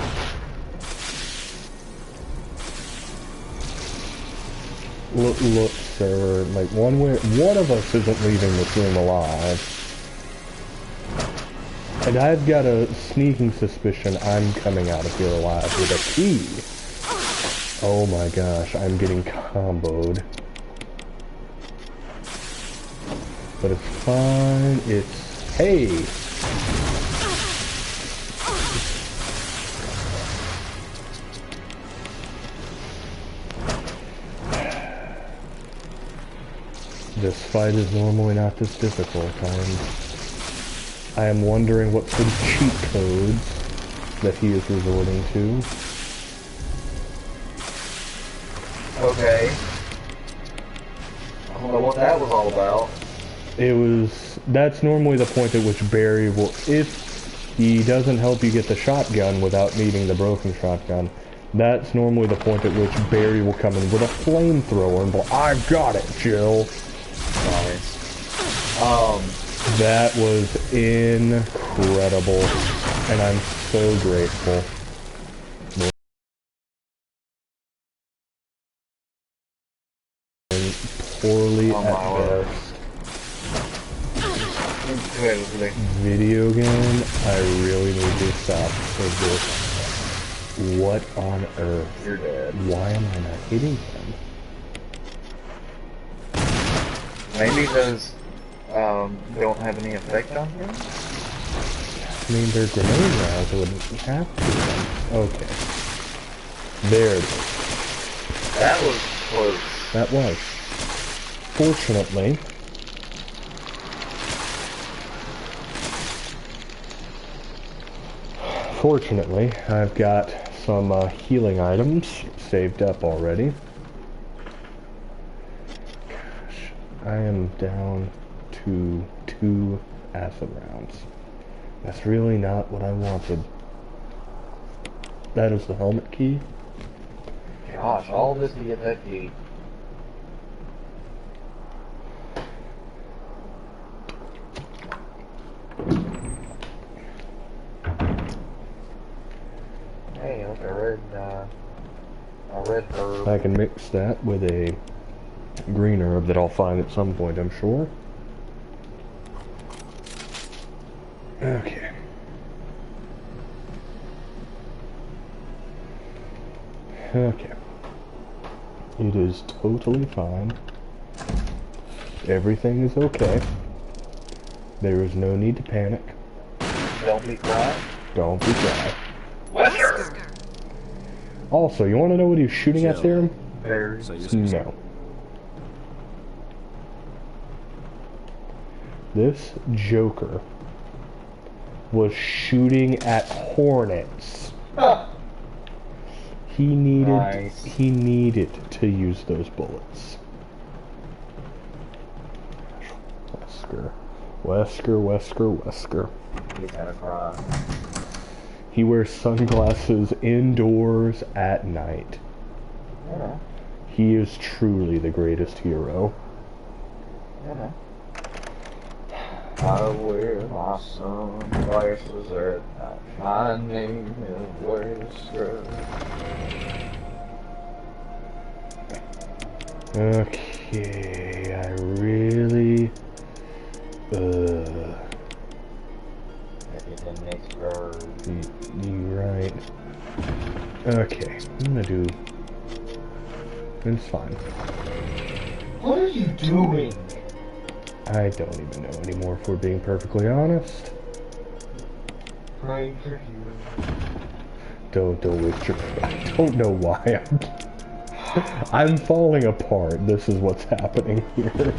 Speaker 1: Look, sir. Like one of us isn't leaving this room alive, and I've got a sneaking suspicion I'm coming out of here alive with a key. Oh my gosh, I'm getting comboed. But it's fine. It's hey. This fight is normally not this difficult. I am wondering what sort of cheat codes that he is resorting to.
Speaker 3: Okay. I don't know what that was all about.
Speaker 1: That's normally the point at which Barry will, if he doesn't help you get the shotgun without needing the broken shotgun, that's normally the point at which Barry will come in with a flamethrower and go, I've got it, Jill.
Speaker 3: Nice.
Speaker 1: That was incredible, and I'm so grateful. Poorly at best. Video game, I really need to stop with this. What on earth?
Speaker 3: You're dead.
Speaker 1: Why am I not hitting them?
Speaker 3: Maybe those don't have any effect on him?
Speaker 1: I mean, they're grenade rounds, I wouldn't have to. Okay. There it is.
Speaker 3: That was close.
Speaker 1: That was. Fortunately, I've got some healing items saved up already. Gosh, I am down to 2 acid rounds. That's really not what I wanted. That is the helmet key.
Speaker 3: Gosh, all this to get that key. Hey, look, a red herb.
Speaker 1: I can mix that with a green herb that I'll find at some point, I'm sure. Okay. Okay. It is totally fine. Everything is okay. There is no need to panic.
Speaker 3: Don't be quiet.
Speaker 1: Don't be shy.
Speaker 3: Wesker!
Speaker 1: Also, you want to know what he's shooting at there?
Speaker 3: Very.
Speaker 1: No. This Joker was shooting at hornets. He needed to use those bullets. Wesker. Wesker.
Speaker 3: He's gonna cry.
Speaker 1: He wears sunglasses indoors at night.
Speaker 3: Yeah.
Speaker 1: He is truly the greatest hero.
Speaker 3: Yeah. I wear my sunglasses at night. My name is Wesker.
Speaker 1: Okay, I really...
Speaker 3: Maybe the next bird.
Speaker 1: You're right. Okay, I'm gonna do... It's fine.
Speaker 3: What are you doing?
Speaker 1: I don't even know anymore, if we're being perfectly honest.
Speaker 3: Praying for you.
Speaker 1: Don't waste your... I don't know why I'm falling apart. This is what's happening here.
Speaker 3: You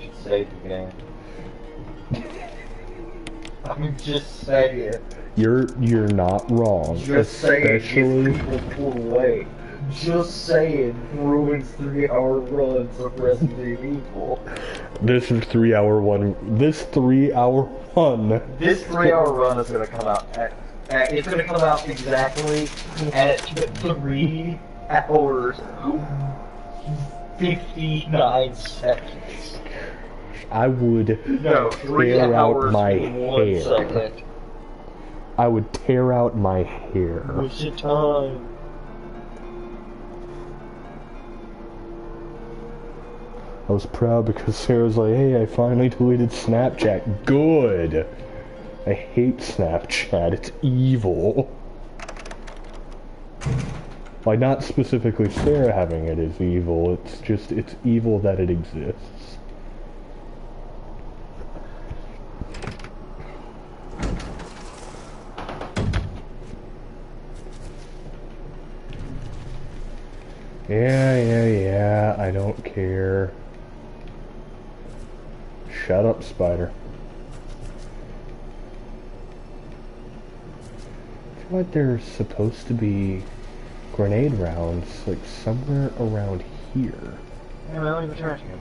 Speaker 3: should save the game. I'm just saying.
Speaker 1: You're not wrong.
Speaker 3: Just saying.
Speaker 1: Especially...
Speaker 3: If people pull away. Just saying. Ruins 3-hour runs of Resident Evil.
Speaker 1: This is 3-hour one. This 3-hour run.
Speaker 3: This 3-hour run is gonna come out it's gonna come out exactly at 3 hours 59 seconds.
Speaker 1: I would tear out my hair.
Speaker 3: Second.
Speaker 1: I would tear out my hair.
Speaker 3: What's your time?
Speaker 1: I was proud because Sarah's like, hey, I finally deleted Snapchat. Good. I hate Snapchat. It's evil. Like, not specifically Sarah having it is evil. It's just, it's evil that it exists. Yeah, I don't care. Shut up, spider. I feel like there's supposed to be grenade rounds, like, somewhere around here.
Speaker 3: Yeah, well, leave the trash can.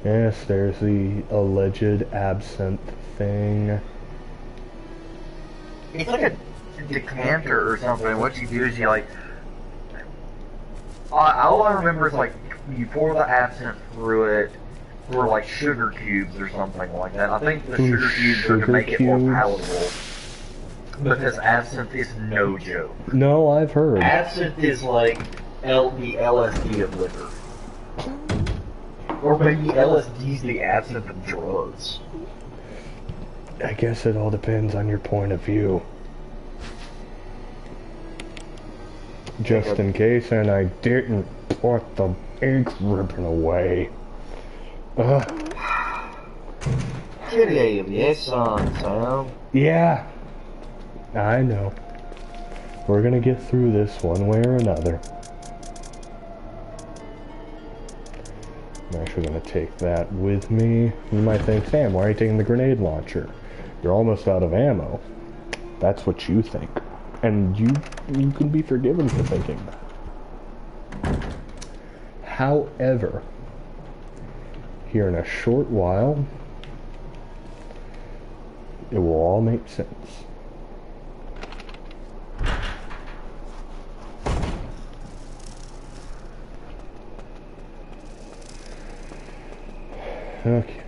Speaker 1: Yes, there's the alleged absinthe thing.
Speaker 3: It's like a decanter or something. What you do is you, like... all I remember is, like, you pour the absinthe through it, or like sugar cubes or something like that. I think the sugar cubes are to make it more palatable. Because absinthe is no joke.
Speaker 1: No, I've heard.
Speaker 3: Absinthe is like the LSD of liquor. Or maybe LSD's the absinthe of drugs.
Speaker 1: I guess it all depends on your point of view. Just in case, and I didn't put the ink ribbon away.
Speaker 3: Kitty, yes, Sam.
Speaker 1: Yeah, I know. We're gonna get through this one way or another. I'm actually gonna take that with me. You might think, Sam, why are you taking the grenade launcher? You're almost out of ammo. That's what you think. And you can be forgiven for thinking that. However, here in a short while, it will all make sense. Okay.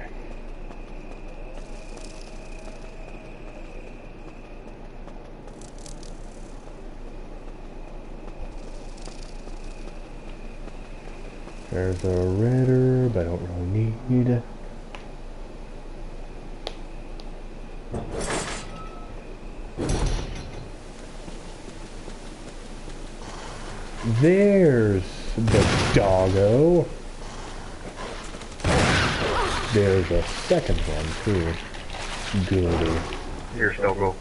Speaker 1: There's a red herb I don't really need. There's the doggo. There's a second one too. Goody.
Speaker 3: Here's doggo.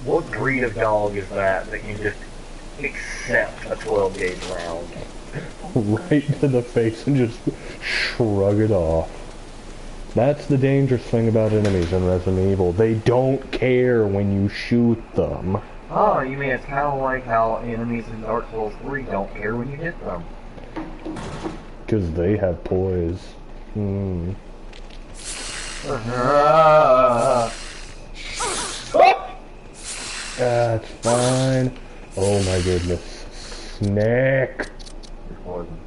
Speaker 3: What breed of dog is that can just accept a 12 gauge round?
Speaker 1: Right to the face and just shrug it off. That's the dangerous thing about enemies in Resident Evil. They don't care when you shoot them.
Speaker 3: Oh, you mean it's kind of like how enemies in Dark Souls 3 don't care when you hit them?
Speaker 1: Because they have poise. That's fine. Oh my goodness. Snake.
Speaker 3: You're poison.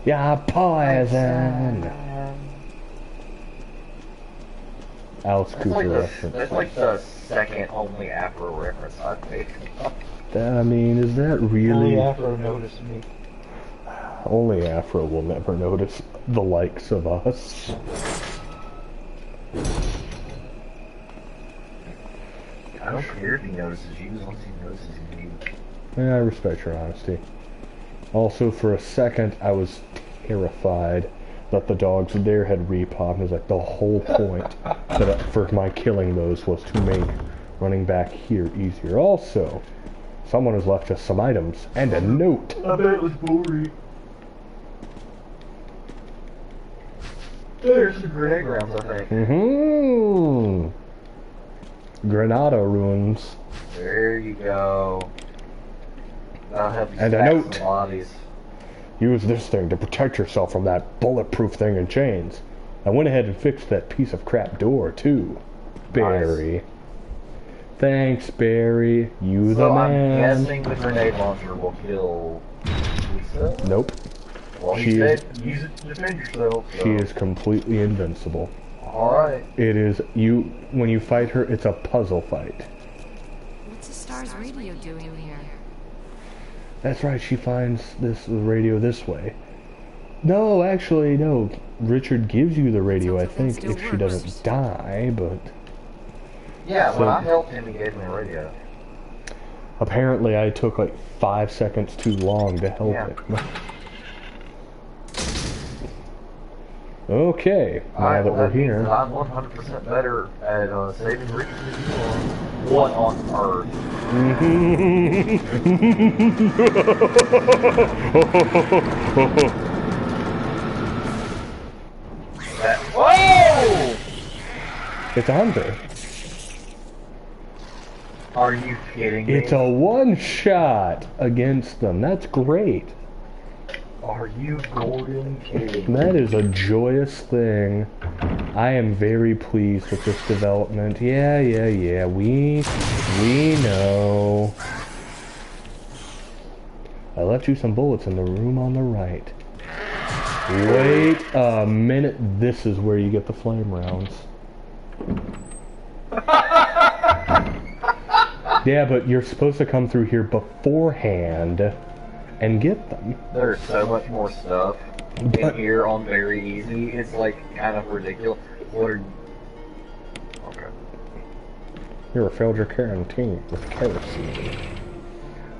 Speaker 1: Yeah, poison. Alice Cooper reference.
Speaker 3: That's like the second only Afro reference I've made.
Speaker 1: I mean, is that really...
Speaker 3: Only Afro noticed me.
Speaker 1: Only Afro will never notice the likes of us.
Speaker 3: I don't care if he notices you, as long as he notices you.
Speaker 1: Yeah, I respect your honesty. Also, for a second, I was terrified that the dogs there had repopped. It was like the whole point for my killing those was to make running back here easier. Also, someone has left us some items and a note.
Speaker 3: I bet it was Bori. There's some grenade rounds, I think.
Speaker 1: Granada ruins.
Speaker 3: There you go. That'll help you
Speaker 1: And a
Speaker 3: stack
Speaker 1: note.
Speaker 3: some bodies.
Speaker 1: Use this thing to protect yourself from that bulletproof thing in chains. I went ahead and fixed that piece of crap door, too. Barry.
Speaker 3: Nice.
Speaker 1: Thanks, Barry. You the
Speaker 3: So I'm
Speaker 1: man.
Speaker 3: guessing the grenade launcher will kill Lisa?
Speaker 1: Nope.
Speaker 3: Well, he
Speaker 1: She
Speaker 3: said use it to defend yourself. So.
Speaker 1: She is completely invincible.
Speaker 3: Alright.
Speaker 1: It is, when you fight her, it's a puzzle fight.
Speaker 4: What's the star's radio doing here?
Speaker 1: That's right, she finds the radio this way. No, actually, no. Richard gives you the radio, I think, if she doesn't die, but...
Speaker 3: Yeah,
Speaker 1: So-
Speaker 3: when I helped him, he gave me a radio.
Speaker 1: Apparently, I took like 5 seconds too long to help
Speaker 3: Yeah.
Speaker 1: it. Okay, now
Speaker 3: Alright,
Speaker 1: that
Speaker 3: well,
Speaker 1: we're
Speaker 3: that means
Speaker 1: here.
Speaker 3: that I'm 100% better at saving Ricky than you are. What on earth? Whoa!
Speaker 1: It's a hunter.
Speaker 3: Are you kidding me?
Speaker 1: It's a one-shot against them. That's great.
Speaker 3: Are you Gordon kidding?
Speaker 1: That is a joyous thing. I am very pleased with this development. Yeah. We know. I left you some bullets in the room on the right. Wait a minute. This is where you get the flame rounds. Yeah, but you're supposed to come through here beforehand and get them.
Speaker 3: There's so much more stuff in here on very easy. It's like kind of ridiculous. What are you... Okay.
Speaker 1: You're a failed your quarantine with kerosene.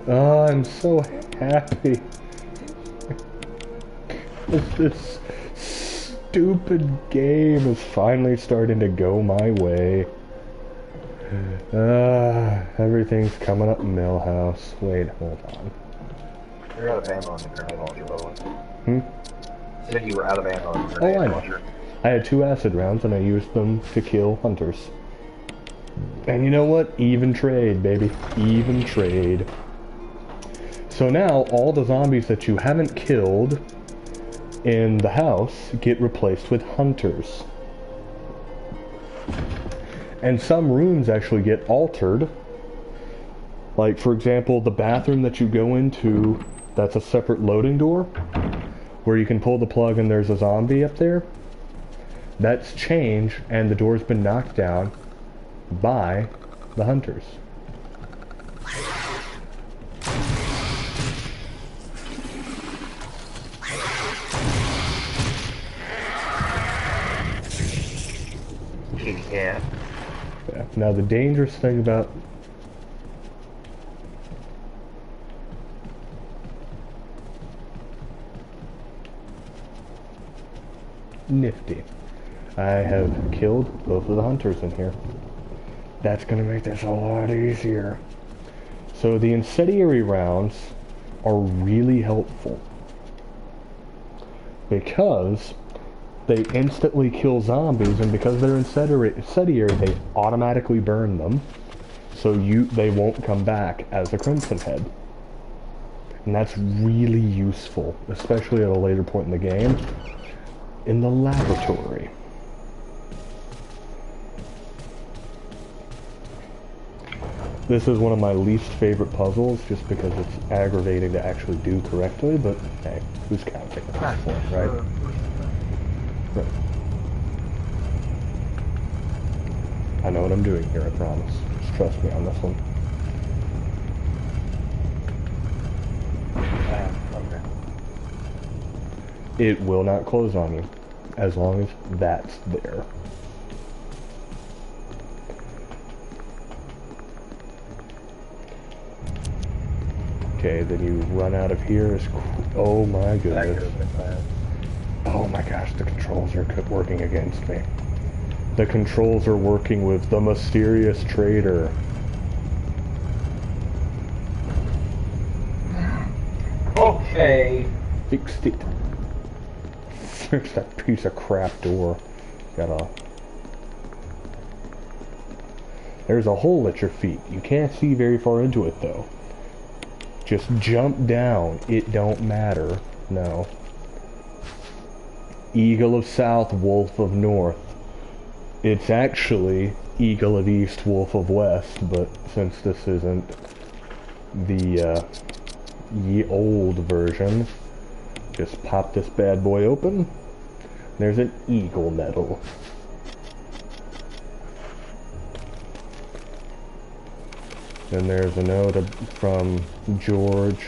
Speaker 1: Oh, I'm so happy. This stupid game is finally starting to go my way. Everything's coming up Millhouse. Wait, hold on.
Speaker 3: You're out of ammo on the grenade launcher, by the way. Said you were out of ammo on the
Speaker 1: Oh,
Speaker 3: grenade
Speaker 1: I know.
Speaker 3: launcher.
Speaker 1: I had 2 acid rounds and I used them to kill hunters. And you know what? Even trade, baby. Even trade. So now, all the zombies that you haven't killed in the house get replaced with hunters. And some rooms actually get altered. Like, for example, the bathroom that you go into, that's a separate loading door, where you can pull the plug and there's a zombie up there. That's changed, and the door's been knocked down by the hunters.
Speaker 3: Yeah.
Speaker 1: Yeah. Now the dangerous thing about nifty. I have killed both of the hunters in here. That's gonna make this a lot easier. So the incendiary rounds are really helpful because they instantly kill zombies, and because they're incendiary, they automatically burn them. So they won't come back as a Crimson Head. And that's really useful, especially at a later point in the game, in the laboratory. This is one of my least favorite puzzles, just because it's aggravating to actually do correctly, but hey, who's counting at this point, right? Right. I know what I'm doing here, I promise. Just trust me on this one.
Speaker 3: Okay.
Speaker 1: It will not close on you, as long as that's there. Okay, then you run out of here. Oh my goodness. Oh my gosh, the controls are working against me. The controls are working with the mysterious traitor.
Speaker 3: Okay.
Speaker 1: Fixed it. Fix that piece of crap door. There's a hole at your feet. You can't see very far into it though. Just jump down. It don't matter. No. Eagle of South, Wolf of North. It's actually Eagle of East, Wolf of West, but since this isn't the ye old version, just pop this bad boy open. There's an eagle medal. Then there's a note from George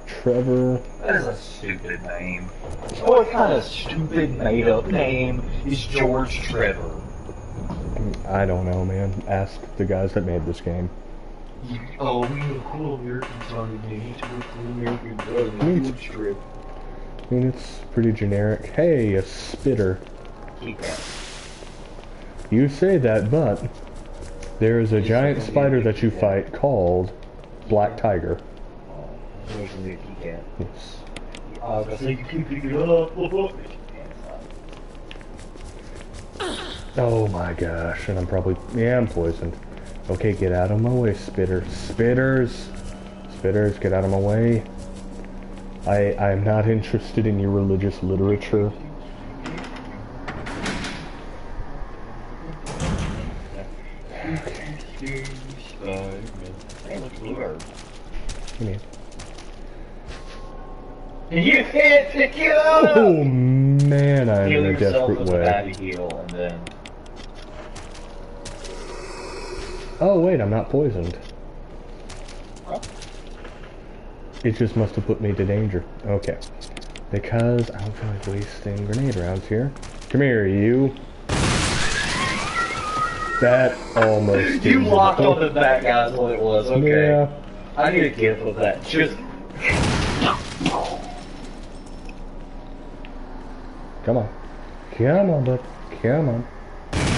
Speaker 1: Trevor.
Speaker 3: That is a stupid name. What kind of stupid made-up name is George Trevor?
Speaker 1: I don't know, man. Ask the guys that made this game.
Speaker 3: Oh, we were cool Americans on the day. American George Trevor.
Speaker 1: I mean, it's pretty generic. Hey, a spitter.
Speaker 3: Keep that.
Speaker 1: You say that, but there is a giant spider that you fight called Black Tiger.
Speaker 3: Where's the new key cat?
Speaker 1: Yes.
Speaker 3: I was gonna say you can pick it up.
Speaker 1: Oh my gosh, and I'm poisoned. Okay, get out of my way, spitter. Spitters, get out of my way. I'm not interested in your religious literature. Come here.
Speaker 3: You can't pick it up!
Speaker 1: Oh man, I'm
Speaker 3: Heal
Speaker 1: in a
Speaker 3: yourself
Speaker 1: desperate
Speaker 3: with a
Speaker 1: way.
Speaker 3: bad heal, and then...
Speaker 1: Oh wait, I'm not poisoned.
Speaker 3: Huh?
Speaker 1: It just must have put me to danger. Okay. Because I don't feel like wasting grenade rounds here. Come here, you. That almost
Speaker 3: You
Speaker 1: did
Speaker 3: locked
Speaker 1: it.
Speaker 3: on the bad guys what it was, okay.
Speaker 1: Yeah.
Speaker 3: I need a gif of that. Just...
Speaker 1: Come on. Come on, bud. Come on.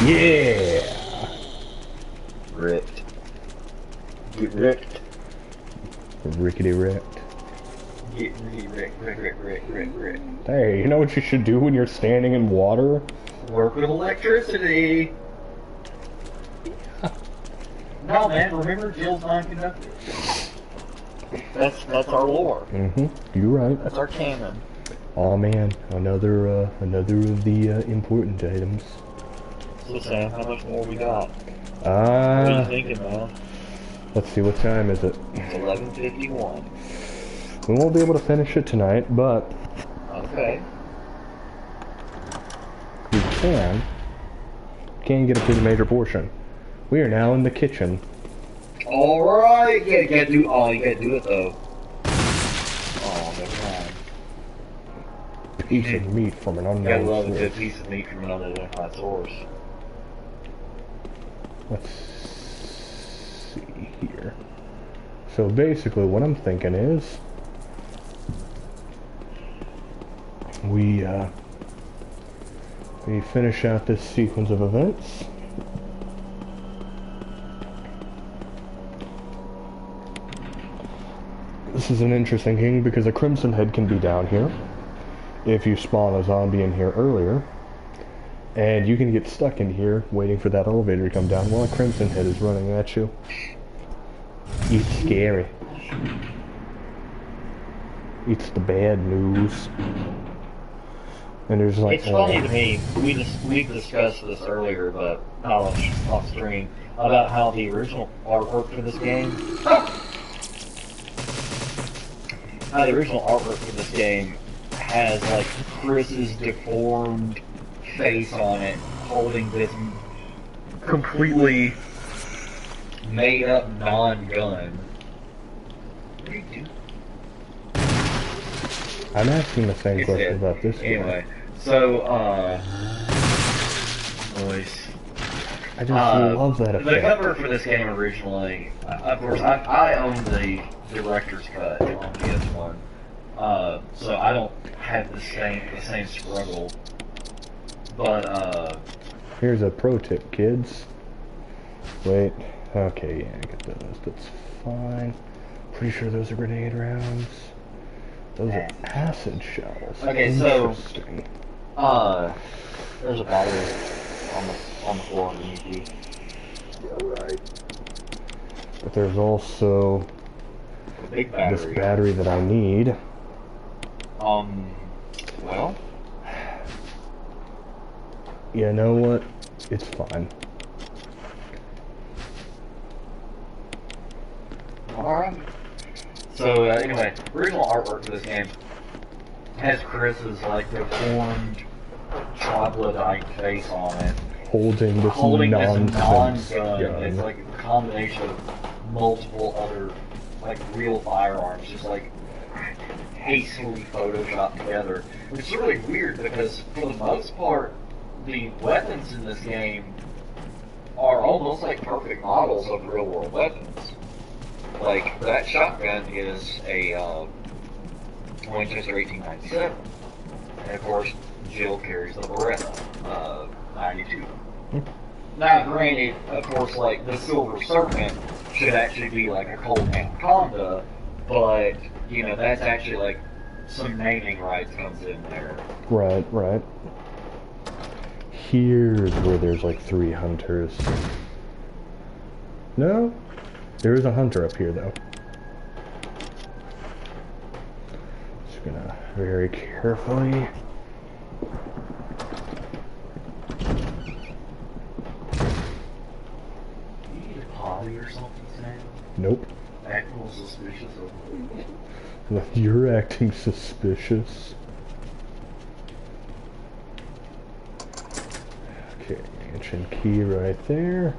Speaker 1: Yeah!
Speaker 3: Ripped. Get ripped.
Speaker 1: Rickety wrecked.
Speaker 3: Get ripped.
Speaker 1: Hey, you know what you should do when you're standing in water?
Speaker 3: Work with electricity. No, man, remember Jill's non-conductor. That's our lore.
Speaker 1: Mm-hmm. You're right.
Speaker 3: That's our canon.
Speaker 1: Oh man, another of the important items.
Speaker 3: So Sam, how much more we got? What are you thinking, man?
Speaker 1: Let's see, what time is it?
Speaker 3: It's 11:51.
Speaker 1: We won't be able to finish it tonight, but
Speaker 3: Okay.
Speaker 1: we can get a pretty major portion. We are now in the kitchen.
Speaker 3: Alright, you gotta do it though. Oh, never mind.
Speaker 1: Piece of meat from an
Speaker 3: You gotta love a
Speaker 1: unknown
Speaker 3: good
Speaker 1: source.
Speaker 3: piece of meat from an unidentified source.
Speaker 1: Let's see here. So basically what I'm thinking is we finish out this sequence of events. This is an interesting thing because a Crimson Head can be down here if you spawn a zombie in here earlier. And you can get stuck in here waiting for that elevator to come down while a Crimson Head is running at you. It's scary. It's the bad news. And there's like...
Speaker 3: It's funny to me, we discussed this earlier, but off stream, about how the original artwork for this game... How the original artwork for this game has, like, Chris's deformed face on it, holding this completely made-up non-gun. What are you doing?
Speaker 1: I'm asking the same
Speaker 3: It's
Speaker 1: question
Speaker 3: it.
Speaker 1: about this game.
Speaker 3: Anyway, so, boys.
Speaker 1: I just love that
Speaker 3: The
Speaker 1: effect.
Speaker 3: cover for this game originally, of course, I own the director's cut on PS1, so I don't have the same struggle. But
Speaker 1: Here's a pro tip, kids. Wait. Okay, yeah, I got those. That's fine. Pretty sure those are grenade rounds. Those are acid shells.
Speaker 3: Okay, so-
Speaker 1: Interesting.
Speaker 3: there's a battery on the floor underneath you.
Speaker 1: Alright. But there's also
Speaker 3: A big
Speaker 1: this
Speaker 3: battery.
Speaker 1: battery that I need.
Speaker 3: Well,
Speaker 1: You know what? It's fine.
Speaker 3: alright. So, anyway, original artwork for this game has Chris's, like, deformed, troglodyte face on it.
Speaker 1: Holding this
Speaker 3: Holding this
Speaker 1: nonsense
Speaker 3: non-gun.
Speaker 1: gun.
Speaker 3: It's like a combination of multiple other, like, real firearms, just, like, hastily photoshopped together. Which is really weird because, for the most part, the weapons in this game are almost like perfect models of real-world weapons. Like, that shotgun is a Winchester 1897. And of course, Jill carries the Beretta 92. Now, granted, of course, like, the Silver Serpent should actually be like a Colt Anaconda, but, you know, that's actually like some naming rights comes in there.
Speaker 1: Right, right. Here's where there's like 3 hunters. No? There is a hunter up here though. Just gonna very carefully.
Speaker 3: You need a potty or something, Sam?
Speaker 1: Nope.
Speaker 3: That was suspicious of
Speaker 1: You're acting suspicious. Okay, ancient key right there.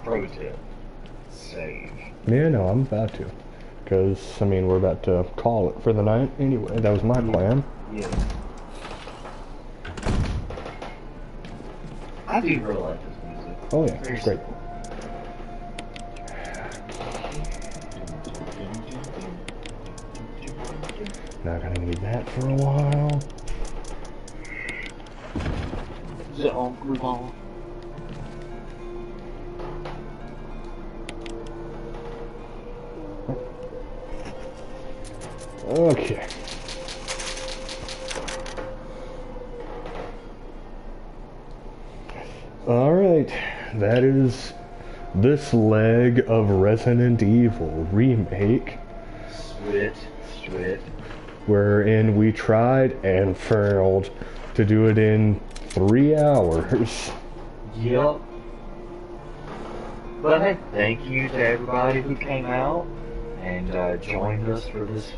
Speaker 3: Pro tip. Save.
Speaker 1: Yeah, no, I'm about to. Because, I mean, we're about to call it for the night anyway. That was my plan.
Speaker 3: Yeah. I do really like this music.
Speaker 1: Oh yeah,
Speaker 3: Very
Speaker 1: great. Not gonna need that for a while.
Speaker 3: Is it on Groovon?
Speaker 1: Okay. Alright, that is this leg of Resident Evil Remake,
Speaker 3: Sweet.
Speaker 1: wherein we tried and failed to do it in 3 hours.
Speaker 3: Yep. But hey, thank you to everybody who came out and joined us for this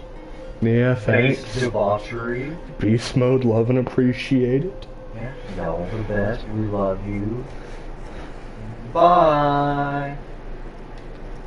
Speaker 1: Yeah,
Speaker 3: face
Speaker 1: thanks.
Speaker 3: debauchery.
Speaker 1: Beast mode, love and appreciate it.
Speaker 3: Yeah, y'all are the best. We love you. Bye.